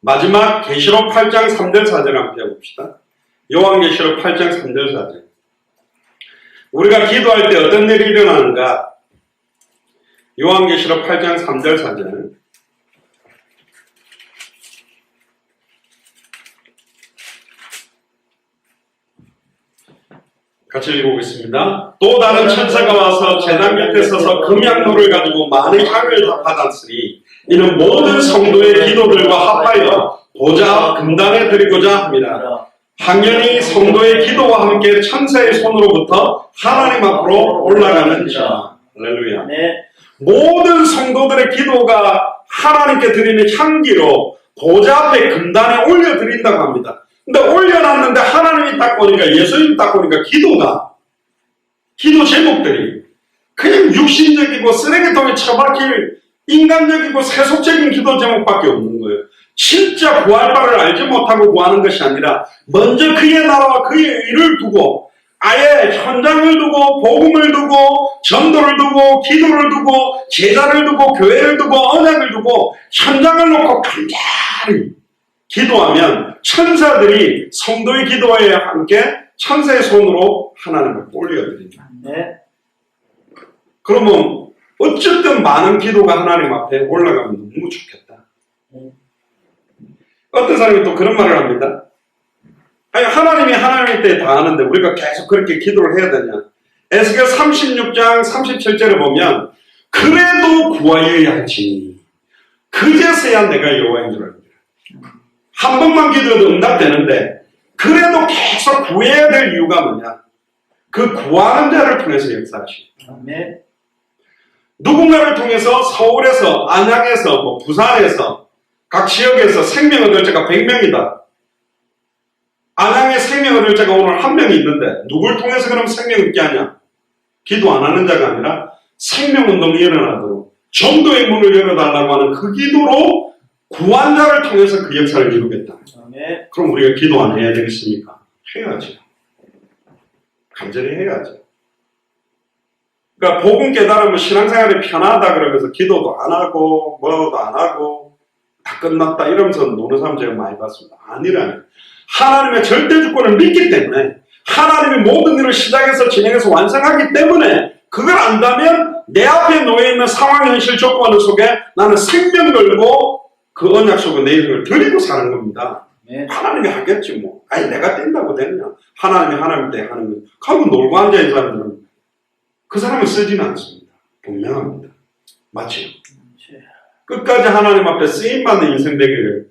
마지막 계시록 8장 3절 4절 한번 배워봅시다. 요한계시록 8장 3절 4절. 우리가 기도할 때 어떤 일이 일어나는가? 요한계시록 8장 3절 4절. 같이 읽어보겠습니다. 또 다른 천사가 와서 제단 곁에 서서 금향로를 가지고 많은 향을 다 받았으니 이는 모든 성도의 기도들과 합하여 보좌 앞 금단에 드리고자 합니다. 당연히 성도의 기도와 함께 천사의 손으로부터 하나님 앞으로 올라가는지라. 할렐루야. 네. 모든 성도들의 기도가 하나님께 드리는 향기로 보좌 앞에 금단에 올려드린다고 합니다. 근데 올려놨는데 하나님이 딱 보니까, 예수님이 딱 보니까 기도 제목들이 그냥 육신적이고 쓰레기통에 처박힐 인간적이고 세속적인 기도 제목밖에 없는 거예요. 진짜 구할 바를 알지 못하고 구하는 것이 아니라 먼저 그의 나라와 그의 의를 두고 아예 현장을 두고 복음을 두고 전도를 두고 기도를 두고 제자를 두고 교회를 두고 언약을 두고 현장을 놓고 간절히 기도하면 천사들이 성도의 기도에 함께 천사의 손으로 하나님을 올려드린다. 네. 그러면 어쨌든 많은 기도가 하나님 앞에 올라가면 너무 좋겠다. 어떤 사람이 또 그런 말을 합니다. 아니, 하나님이 하나님의 때에 다 하는데 우리가 계속 그렇게 기도를 해야 되냐. 에스겔 36장 37절에 보면 그래도 구하여야 할지니 그제서야 내가 여호와인 줄 압니다. 한 번만 기도해도 응답되는데 그래도 계속 구해야 될 이유가 뭐냐. 그 구하는 자를 통해서 역사하십니다. 네. 누군가를 통해서 서울에서, 안양에서, 부산에서, 각 지역에서 생명 얻을 자가 100명이다. 안양에 생명 얻을 자가 오늘 1명이 있는데 누굴 통해서 그럼 생명 얻게 하냐? 기도 안 하는 자가 아니라 생명운동이 일어나도록 전도의 문을 열어달라고 하는 그 기도로 구한 자를 통해서 그 역사를 이루겠다. 네. 그럼 우리가 기도 안 해야 되겠습니까? 해야죠. 간절히 해야죠. 그러니까 복음 깨달으면 신앙생활이 편하다 그러면서 기도도 안 하고 뭐도 안 하고 다 끝났다 이러면서 노는 사람 제가 많이 봤습니다. 아니라니. 하나님의 절대 주권을 믿기 때문에 하나님이 모든 일을 시작해서 진행해서 완성하기 때문에 그걸 안다면 내 앞에 놓여있는 상황, 현실, 조건 속에 나는 생명 걸고 그 언약 속에 내 인생을 드리고 사는 겁니다. 네. 하나님이 하겠지 뭐. 아니 내가 뛴다고 되느냐. 하나님이 하나님 때 하는 거. 하고 놀고 앉아있는 사람들은 그 사람을 쓰지는 않습니다. 분명합니다. 맞죠? 끝까지 하나님 앞에 쓰임받는 인생 되기를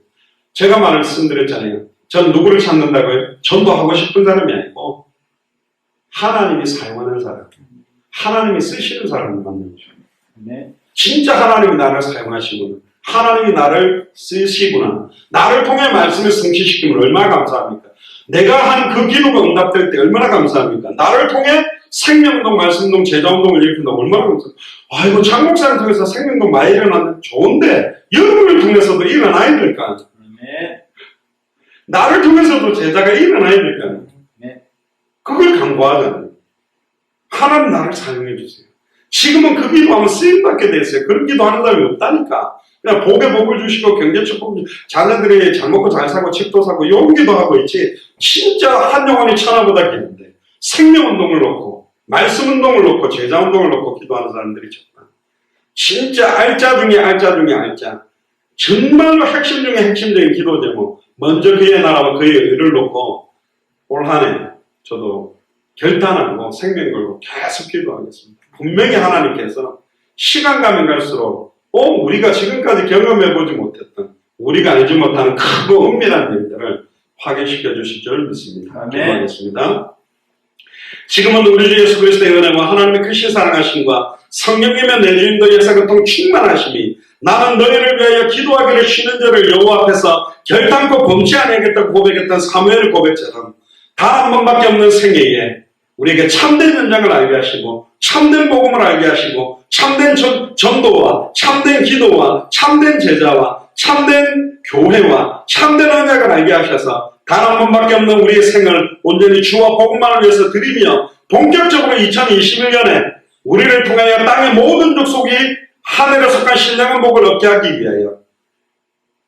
제가 말씀드렸잖아요. 전 누구를 찾는다고요? 전도하고 싶은 사람이 아니고 하나님이 사용하는 사람, 하나님이 쓰시는 사람을 만나는 거죠. 네. 진짜 하나님이 나를 사용하시구나. 하나님이 나를 쓰시구나. 나를 통해 말씀을 성취시키면 얼마나 감사합니까? 내가 한 그 기도가 응답될 때 얼마나 감사합니까? 나를 통해 생명운동, 말씀운동, 제자운동을 일으킨다고 얼마나 감사합니까? 아이고, 장목사를 통해서 생명운동 많이 일어났는데 좋은데 여러분을 통해서도 일어나야 될까? 네. 나를 통해서도 제자가 일어나야 될까? 네. 그걸 강구하잖아요. 하나님 나를 사용해 주세요. 지금은 그 기도하면 쓰임받게 됐어요. 그런 기도하는 사람이 없다니까. 그냥 복에 복을 주시고 경제 축복 자녀들이 잘 먹고 잘 사고 집도 사고 이런 기도하고 있지. 진짜 한 영혼이 천하보다 기는데 생명운동을 놓고 말씀운동을 놓고 제자운동을 놓고 기도하는 사람들이 적다. 진짜 알짜 중에 알짜 중에 알짜. 정말로 핵심 중에 핵심적인 기도 제목. 먼저 그의 나라와 그의 의를 놓고 올 한 해 저도 결단하고 생명 걸고 계속 기도하겠습니다. 분명히 하나님께서 시간 가면 갈수록 우리가 지금까지 경험해보지 못했던 우리가 알지 못하는 크고 은밀한 일들을 확인시켜 주실 줄 믿습니다. 기도하겠습니다. 지금은 우리 주 예수 그리스도의 은혜와 하나님의 크신 사랑하심과 성령님의 내주인도 역사교통 충만하심이 나는 너희를 위하여 기도하기를 쉬는 자를 여호와 앞에서 결단코 범치 아니하겠다고 고백했던 사무엘의 고백처럼 단 한 번밖에 없는 생애에 우리에게 참된 연장을 알게 하시고 참된 복음을 알게 하시고 참된 전도와 참된 기도와 참된 제자와 참된 교회와 참된 언약을 알게 하셔서 단 한 번밖에 없는 우리의 생을 온전히 주와 복음만을 위해서 드리며 본격적으로 2021년에 우리를 통하여 땅의 모든 족속이 하늘에 속한 신령한 복을 얻게 하기 위하여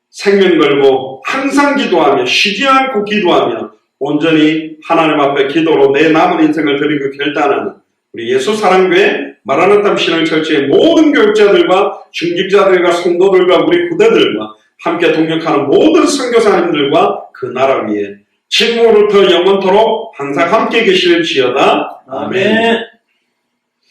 생명 걸고 항상 기도하며 쉬지 않고 기도하며 온전히 하나님 앞에 기도로 내 남은 인생을 드리고 결단하는 우리 예수 사랑교회 마라나타 신앙 철저의 모든 교육자들과 중직자들과 성도들과 우리 후대들과 함께 동역하는 모든 선교사님들과 그 나라 위에 지금으로부터 영원토록 항상 함께 계실지어다. 아멘.